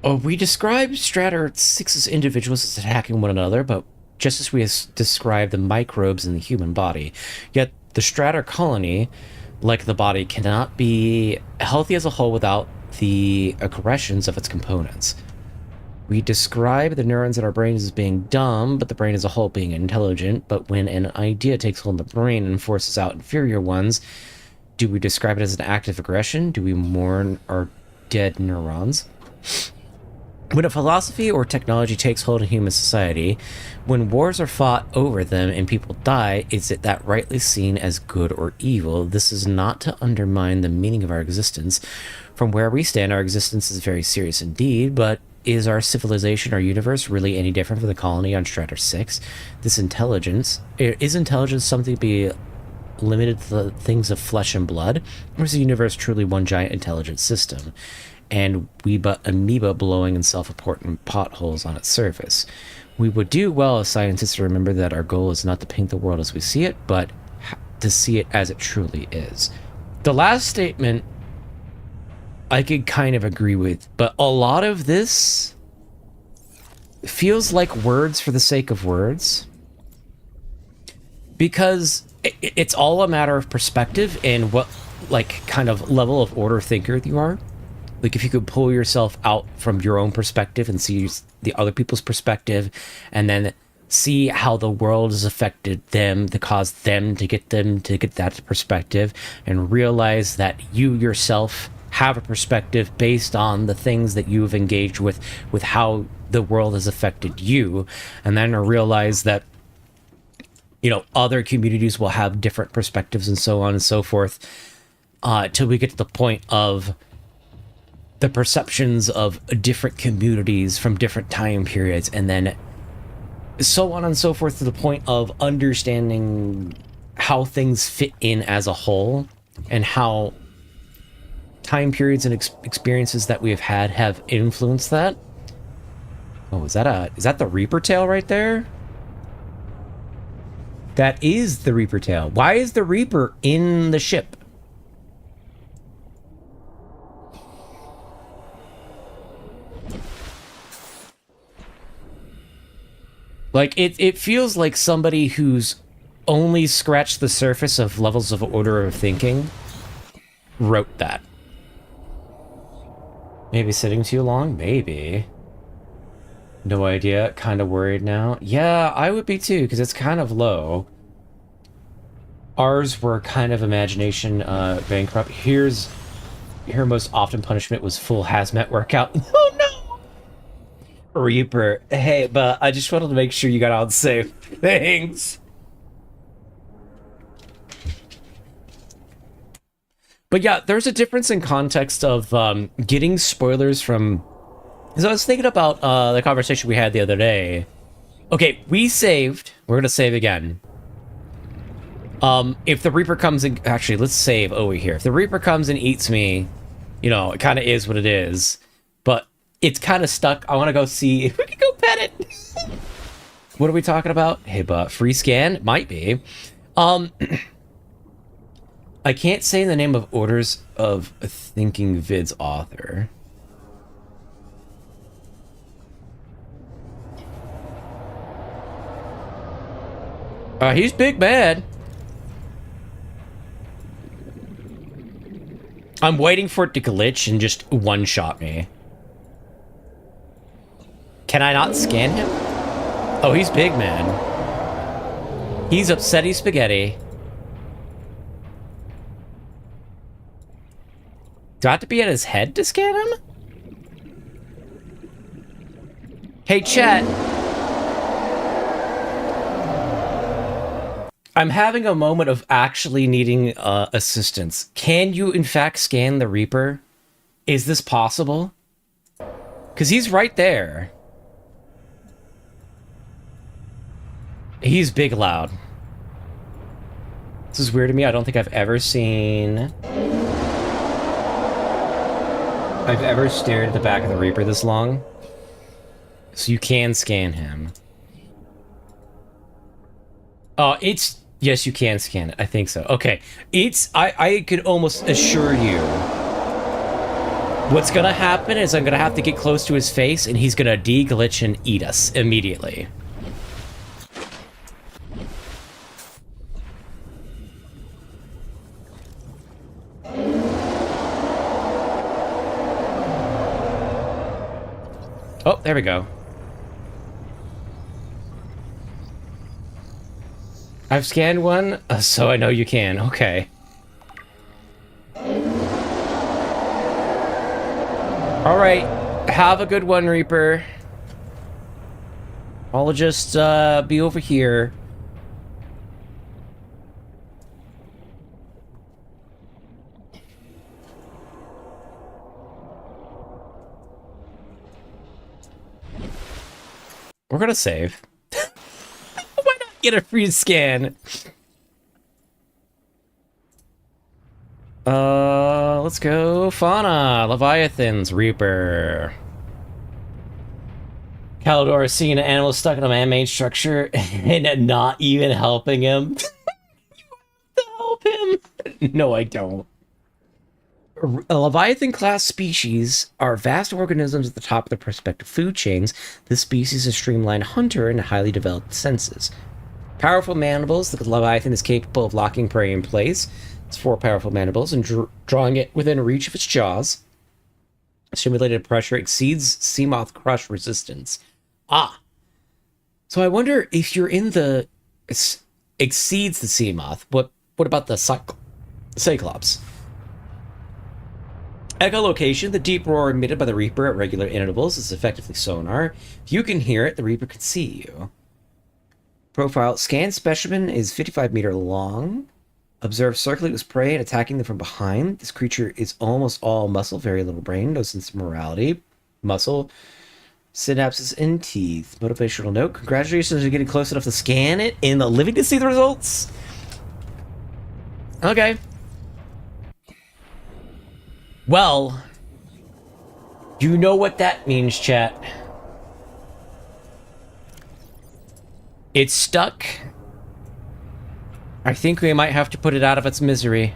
Oh, we described Stratter 6's individuals as attacking one another, but just as we described the microbes in the human body. Yet the Stratter colony, like the body, cannot be healthy as a whole without the aggressions of its components. We describe the neurons in our brains as being dumb, but the brain as a whole being intelligent. But when an idea takes hold in the brain and forces out inferior ones, do we describe it as an act of aggression? Do we mourn our dead neurons? When a philosophy or technology takes hold in human society, when wars are fought over them and people die, is it that rightly seen as good or evil? This is not to undermine the meaning of our existence. From where we stand, our existence is very serious indeed, but is our civilization, our universe, really any different from the colony on Stratter 6? Is intelligence something to be limited to the things of flesh and blood? Or is the universe truly one giant intelligent system? And we but amoeba blowing in self-important potholes on its surface. We would do well as scientists to remember that our goal is not to paint the world as we see it, but to see it as it truly is. The last statement I could kind of agree with, but a lot of this feels like words for the sake of words. Because it's all a matter of perspective and what, like, kind of level of order thinker you are. Like, if you could pull yourself out from your own perspective and see the other people's perspective, and then see how the world has affected them to cause them to get that perspective, and realize that you yourself have a perspective based on the things that you've engaged with how the world has affected you, and then realize that, you know, other communities will have different perspectives and so on and so forth, till we get to the point of the perceptions of different communities from different time periods, and then so on and so forth to the point of understanding how things fit in as a whole, and how time periods and experiences that we have had have influenced that. Oh, is that the Reaper tail right there? That is the Reaper tail. Why is the Reaper in the ship? Like, it feels like somebody who's only scratched the surface of levels of order of thinking wrote that. Maybe sitting too long? Maybe. No idea. Kind of worried now. Yeah, I would be too, because it's kind of low. Ours were kind of imagination bankrupt. Her most often punishment was full hazmat workout. Oh no! Reaper. Hey, but I just wanted to make sure you got all safe. Thanks. But yeah, there's a difference in context of getting spoilers from... Because I was thinking about the conversation we had the other day. Okay, we saved. We're going to save again. If the Reaper comes in... Actually, let's save over here. If the Reaper comes and eats me, you know, it kind of is what it is. But it's kind of stuck. I want to go see if we can go pet it. What are we talking about? Hey, but free scan? Might be. I can't say the name of Orders of Thinking Vid's author. He's big bad. I'm waiting for it to glitch and just one-shot me. Can I not scan him? Oh, he's big, man. He's upsetty spaghetti. Do I have to be at his head to scan him? Hey, chat. I'm having a moment of actually needing assistance. Can you, in fact, scan the Reaper? Is this possible? Because he's right there. He's big loud. This is weird to me. I don't think I've ever seen... I've ever stared at the back of the Reaper this long. So you can scan him. Oh, it's... Yes, you can scan it. I think so. Okay. It's... I could almost assure you... What's gonna happen is I'm gonna have to get close to his face, and he's gonna de-glitch and eat us immediately. Oh, there we go. I've scanned one, so I know you can. Okay. Alright. Have a good one, Reaper. I'll just be over here. We're gonna save. Why not get a free scan? Let's go. Fauna, Leviathans, Reaper. Calidor is seeing an animal stuck in a man-made structure and not even helping him. You have to help him. No, I don't. Leviathan-class species are vast organisms at the top of their respective food chains. This species is a streamlined hunter and highly developed senses. Powerful mandibles, the Leviathan is capable of locking prey in place. Its 4 powerful mandibles and drawing it within reach of its jaws. Simulated pressure exceeds Seamoth crush resistance. Ah. So I wonder if you're in the... exceeds the Seamoth. What about the cyclops? Echolocation, the deep roar emitted by the Reaper at regular intervals, is effectively sonar. If you can hear it, the Reaper can see you. Profile, scanned specimen is 55 meter long. Observe circling with prey and attacking them from behind. This creature is almost all muscle, very little brain, no sense of morality. Muscle, synapses, and teeth. Motivational note, congratulations on getting close enough to scan it in the living to see the results. Okay. Well, you know what that means, chat. It's stuck. I think we might have to put it out of its misery.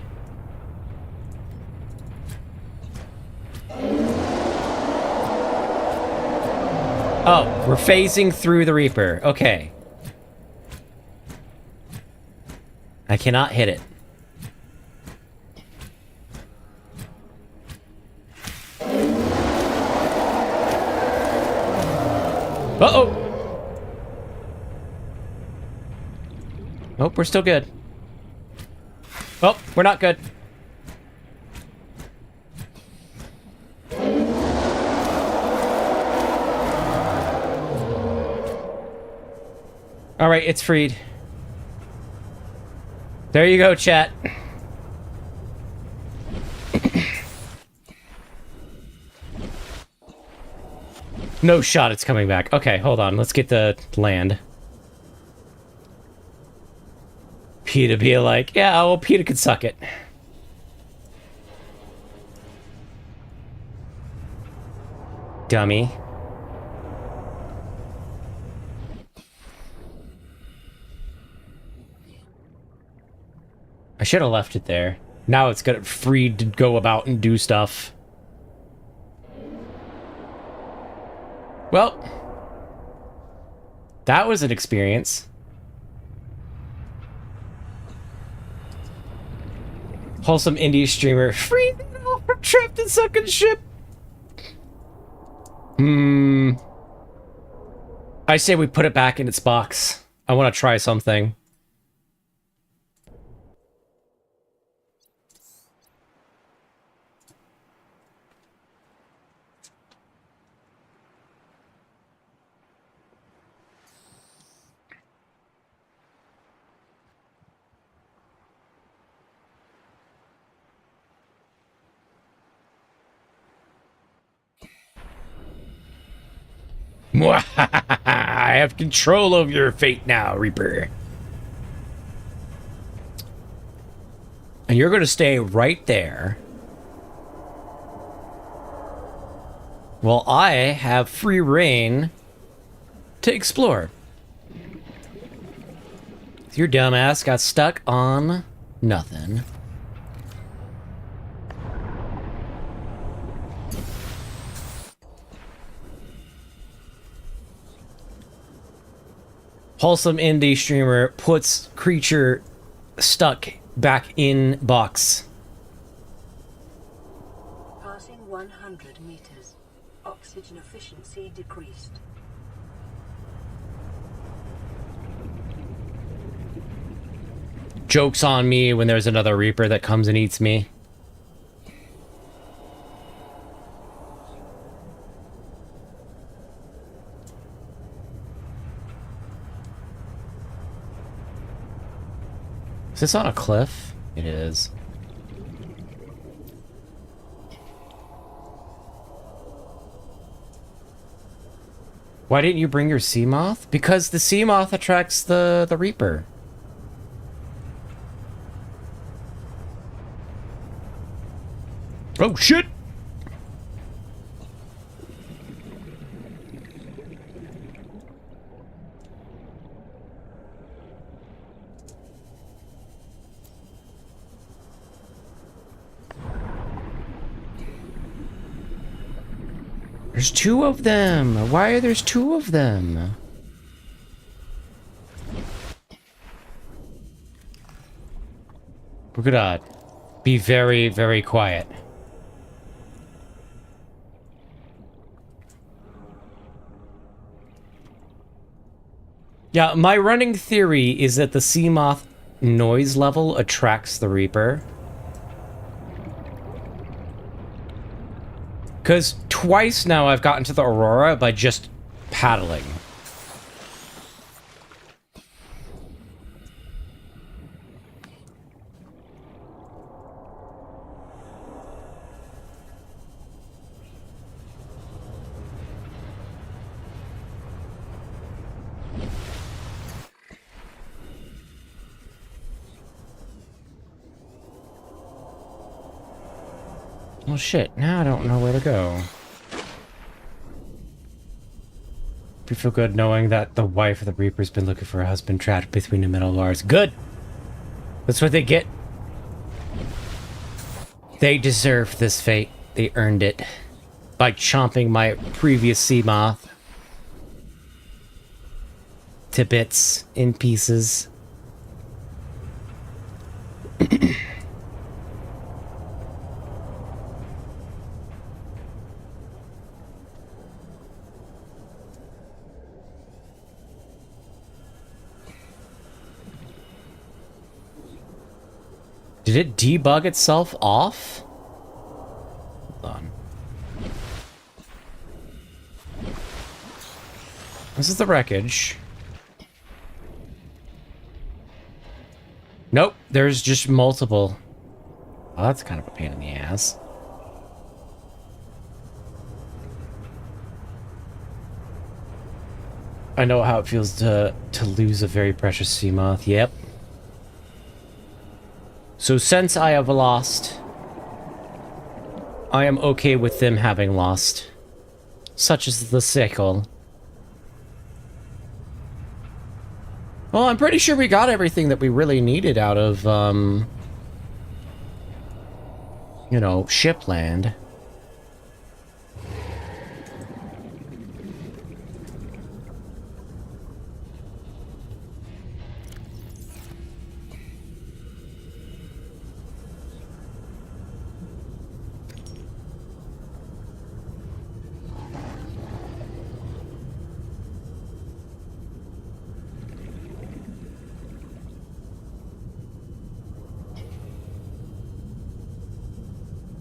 Oh, we're phasing through the Reaper. Okay. I cannot hit it. Uh-oh! Oh, we're still good. Oh, we're not good. All right, it's freed. There you go, chat. No shot it's coming back. Okay, hold on. Let's get the land. PETA be like, yeah, well, PETA could suck it. Dummy. I should have left it there. Now it's got it free to go about and do stuff. Well, that was an experience. Wholesome indie streamer. Free from trapped in sunken ship. I say we put it back in its box. I want to try something. I have control of your fate now, Reaper. And you're going to stay right there. While I have free reign to explore. Your dumbass got stuck on nothing. Wholesome indie streamer puts creature stuck back in box. Passing 100 meters. Oxygen efficiency decreased. Joke's on me when there's another Reaper that comes and eats me. Is this on a cliff? It is. Why didn't you bring your sea moth? Because the sea moth attracts the Reaper. Oh shit! There's two of them. Why are there two of them? We're gonna be very, very quiet. Yeah, my running theory is that the sea moth noise level attracts the Reaper. Because twice now I've gotten to the Aurora by just paddling. Well, shit, now I don't know where to go. You feel good knowing that the wife of the Reaper's been looking for a husband trapped between the metal bars. Good! That's what they get. They deserve this fate. They earned it. By chomping my previous sea moth to bits, in pieces. Did it debug itself off? Hold on. This is the wreckage. Nope, there's just multiple. Oh, that's kind of a pain in the ass. I know how it feels to lose a very precious sea moth. Yep. So since I have lost, I am okay with them having lost. Such as the sickle. Well, I'm pretty sure we got everything that we really needed out of, you know, Shipland.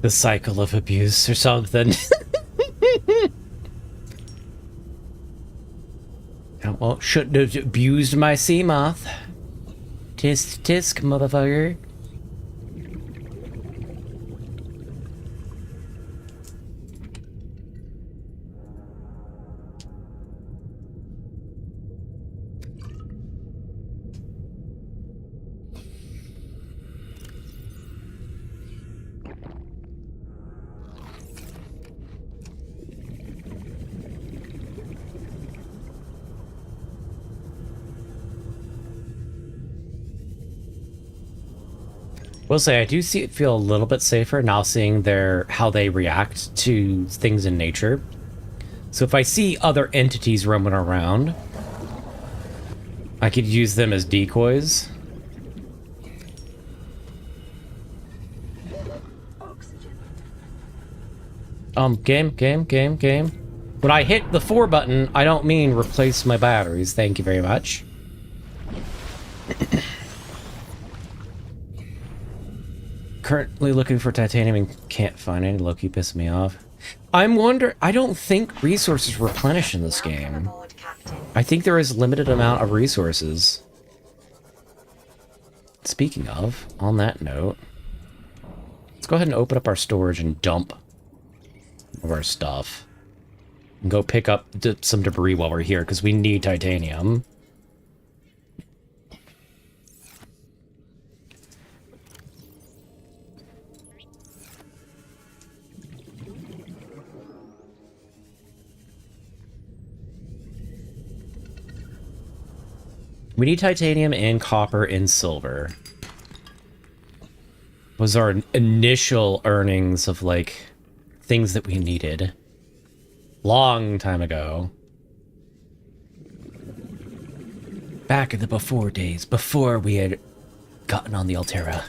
The cycle of abuse or something. Oh, well, shouldn't have abused my sea moth. Tisk tisk, motherfucker. Will say I do feel a little bit safer now seeing how they react to things in nature. So if I see other entities roaming around, I could use them as decoys. Game. When I hit the 4 button, I don't mean replace my batteries. Thank you very much. Currently looking for titanium and can't find any. Low-key pissing me off. I'm wondering... I don't think resources replenish in this game. I think there is limited amount of resources. Speaking of, on that note, let's go ahead and open up our storage and dump of our stuff. And go pick up some debris while we're here, because we need titanium. We need titanium and copper and silver. Was our initial earnings of, like, things that we needed. Long time ago. Back in the before days, before we had gotten on the Altera.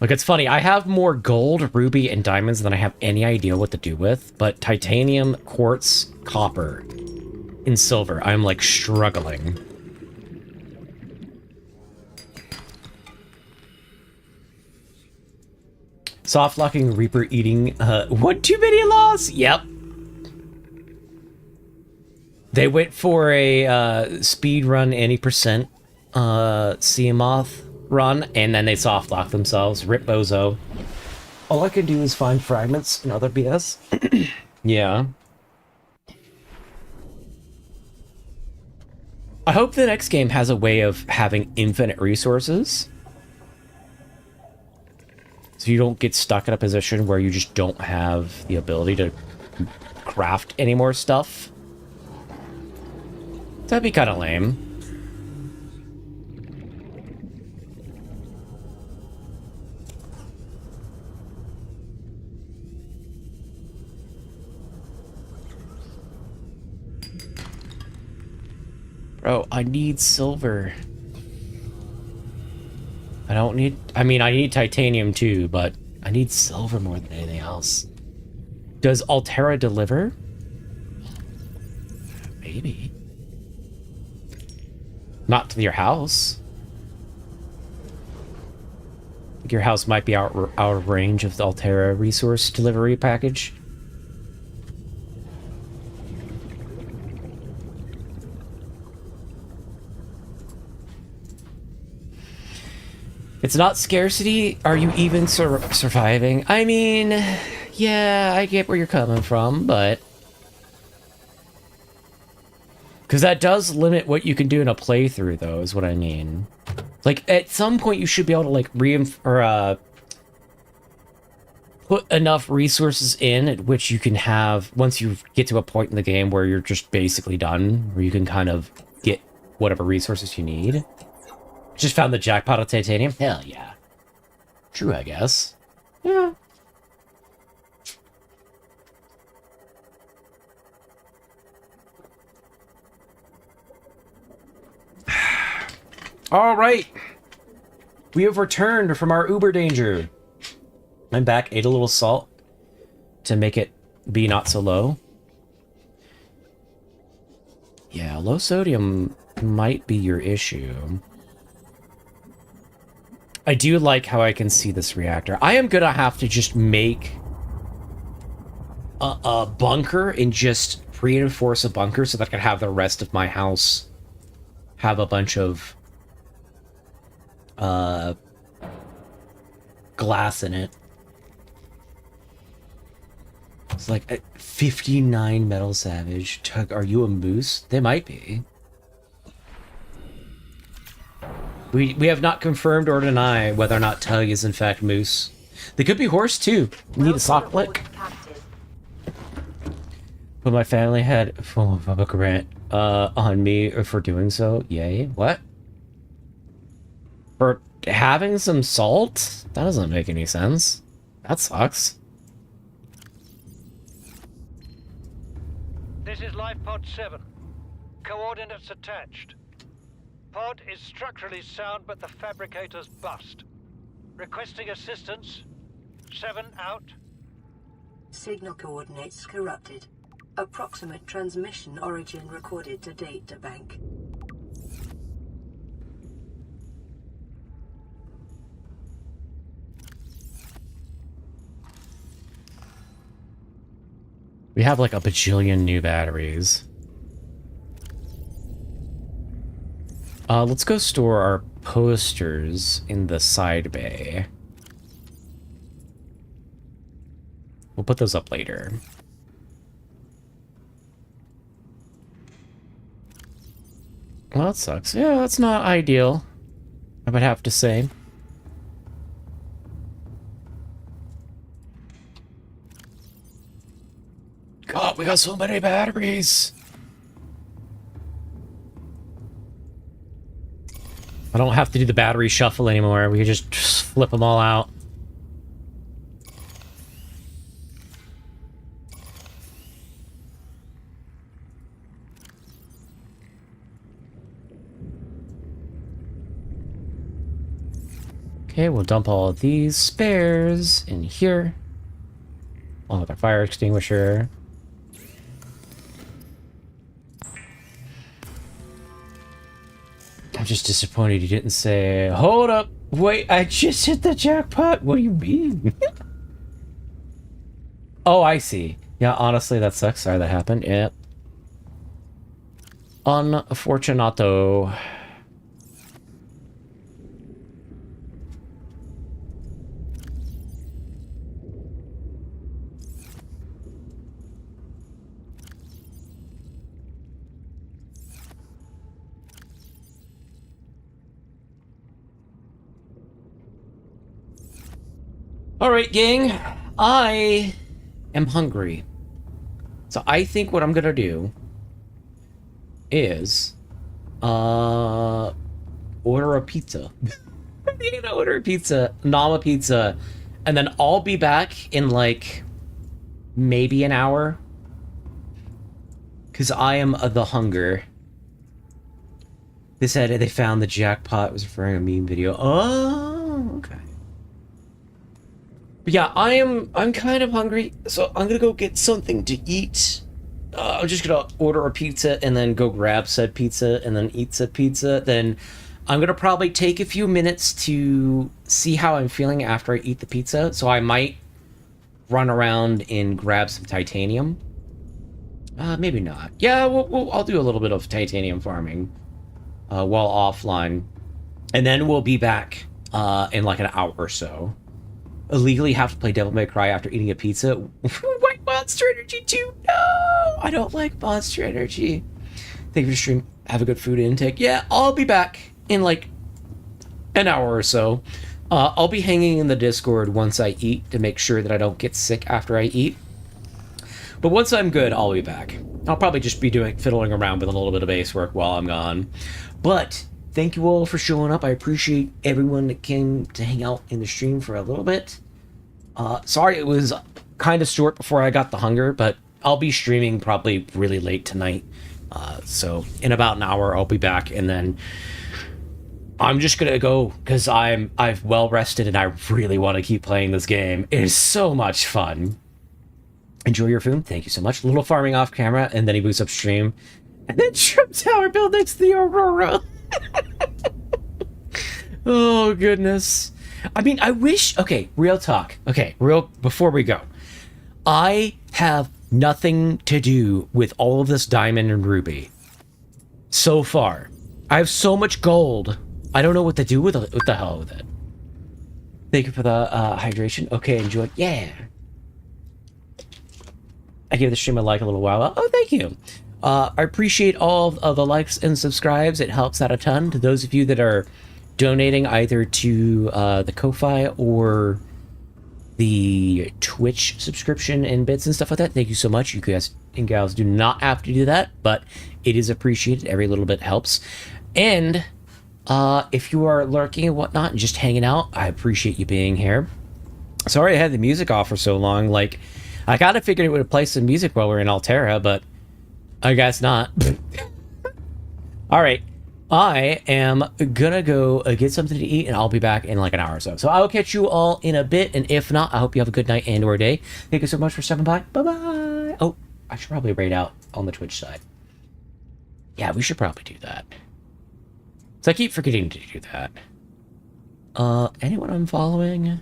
Look, it's funny, I have more gold, ruby, and diamonds than I have any idea what to do with, but titanium, quartz, copper, and silver, I'm, like, struggling. Soft locking, Reaper eating, what, too many laws? Yep. They went for a, speed run any percent, sea moth run, and then they soft lock themselves. Rip bozo. All I can do is find fragments and other BS. Yeah. I hope the next game has a way of having infinite resources. So you don't get stuck in a position where you just don't have the ability to craft any more stuff. That'd be kind of lame. Bro, I need silver. I don't need... I mean, I need titanium too, but I need silver more than anything else. Does Altera deliver? Maybe. Not to your house. I think your house might be out of range of the Altera resource delivery package. It's not scarcity. Are you even surviving? I mean, yeah, I get where you're coming from, but... Because that does limit what you can do in a playthrough, though, is what I mean. Like, at some point, you should be able to, like, put enough resources in at which you can have... Once you get to a point in the game where you're just basically done, where you can kind of get whatever resources you need. Just found the jackpot of titanium? Hell yeah. True, I guess. Yeah. All right. We have returned from our Uber danger. I'm back. Ate a little salt to make it be not so low. Yeah, low sodium might be your issue. I do like how I can see this reactor. I am gonna have to just make a bunker and just reinforce a bunker so that I can have the rest of my house have a bunch of glass in it. It's like 59 metal savage. Tug, are you a moose? They might be. We have not confirmed or denied whether or not Tug is in fact moose. They could be horse too. We need a sock lick. But my family had full of a grant. on me for doing so. Yay. What? For having some salt? That doesn't make any sense. That sucks. This is Life Pod 7. Coordinates attached. Pod is structurally sound, but the fabricator's bust. Requesting assistance. 7 out. Signal coordinates corrupted. Approximate transmission origin recorded to data bank. We have like a bajillion new batteries. Let's go store our posters in the side bay. We'll put those up later. Well, that sucks. Yeah, that's not ideal, I would have to say. God, we got so many batteries. I don't have to do the battery shuffle anymore. We can just flip them all out. Okay, we'll dump all of these spares in here, along with our fire extinguisher. I'm just disappointed you didn't say, hold up, wait, I just hit the jackpot. What do you mean? Oh, I see. Yeah, honestly, that sucks. Sorry that happened. Yep. Unfortunato. Alright, gang. I am hungry. So I think what I'm gonna do is order a pizza. I'm gonna order a pizza, Nama pizza, and then I'll be back in like maybe an hour. Cause I am the hunger. They said they found the jackpot. It was referring to a meme video. Oh, okay. But yeah, I'm kind of hungry, so I'm gonna go get something to eat. I'm just gonna order a pizza and then go grab said pizza and then eat said pizza. Then I'm gonna probably take a few minutes to see how I'm feeling after I eat the pizza. So I might run around and grab some titanium. Maybe not. Yeah, I'll do a little bit of titanium farming while offline. And then we'll be back in like an hour or so. Illegally have to play Devil May Cry after eating a pizza. White Monster Energy 2. No, I don't like Monster Energy. Thank you for the stream. Have a good food intake. Yeah, I'll be back in like an hour or so. I'll be hanging in the Discord once I eat to make sure that I don't get sick after I eat. But once I'm good, I'll be back. I'll probably just be fiddling around with a little bit of base work while I'm gone. But thank you all for showing up. I appreciate everyone that came to hang out in the stream for a little bit. Sorry it was kind of short before I got the hunger, but I'll be streaming probably really late tonight. So in about an hour, I'll be back, and then I'm just gonna go because I've well rested and I really want to keep playing this game. It is so much fun. Enjoy your food. Thank you so much. A little farming off camera, and then he boosts upstream. And then Shrimp Tower build next to the Aurora. Oh, goodness. I mean, I wish... Okay, real talk. Okay, before we go. I have nothing to do with all of this diamond and ruby. So far. I have so much gold. I don't know what to do with it. What the hell with it? Thank you for the hydration. Okay, enjoy. Yeah. I gave the stream a like a little while. Oh, thank you. I appreciate all of the likes and subscribes. It helps out a ton. To those of you that are donating either to the Ko-Fi or the Twitch subscription and bits and stuff like that, thank you so much. You guys and gals do not have to do that, but it is appreciated. Every little bit helps. And if you are lurking and whatnot and just hanging out, I appreciate you being here. Sorry I had the music off for so long. Like, I kind of figured it would play some music while we're in Altera, but I guess not. All right. I am gonna go get something to eat, and I'll be back in like an hour or so. So I will catch you all in a bit, and if not, I hope you have a good night and or day. Thank you so much for stopping by. Bye-bye. Oh, I should probably raid out on the Twitch side. Yeah, we should probably do that. So I keep forgetting to do that. Anyone I'm following?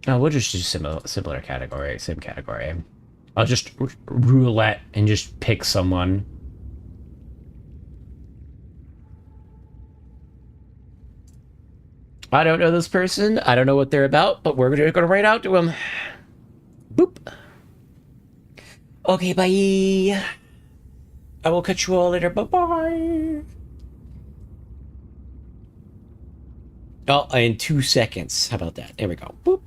Oh, we'll just do similar category, same category. I'll just roulette and just pick someone. I don't know this person. I don't know what they're about, but we're gonna go right out to them. Boop. Okay, bye. I will catch you all later. Bye-bye. Oh, in 2 seconds. How about that? There we go. Boop.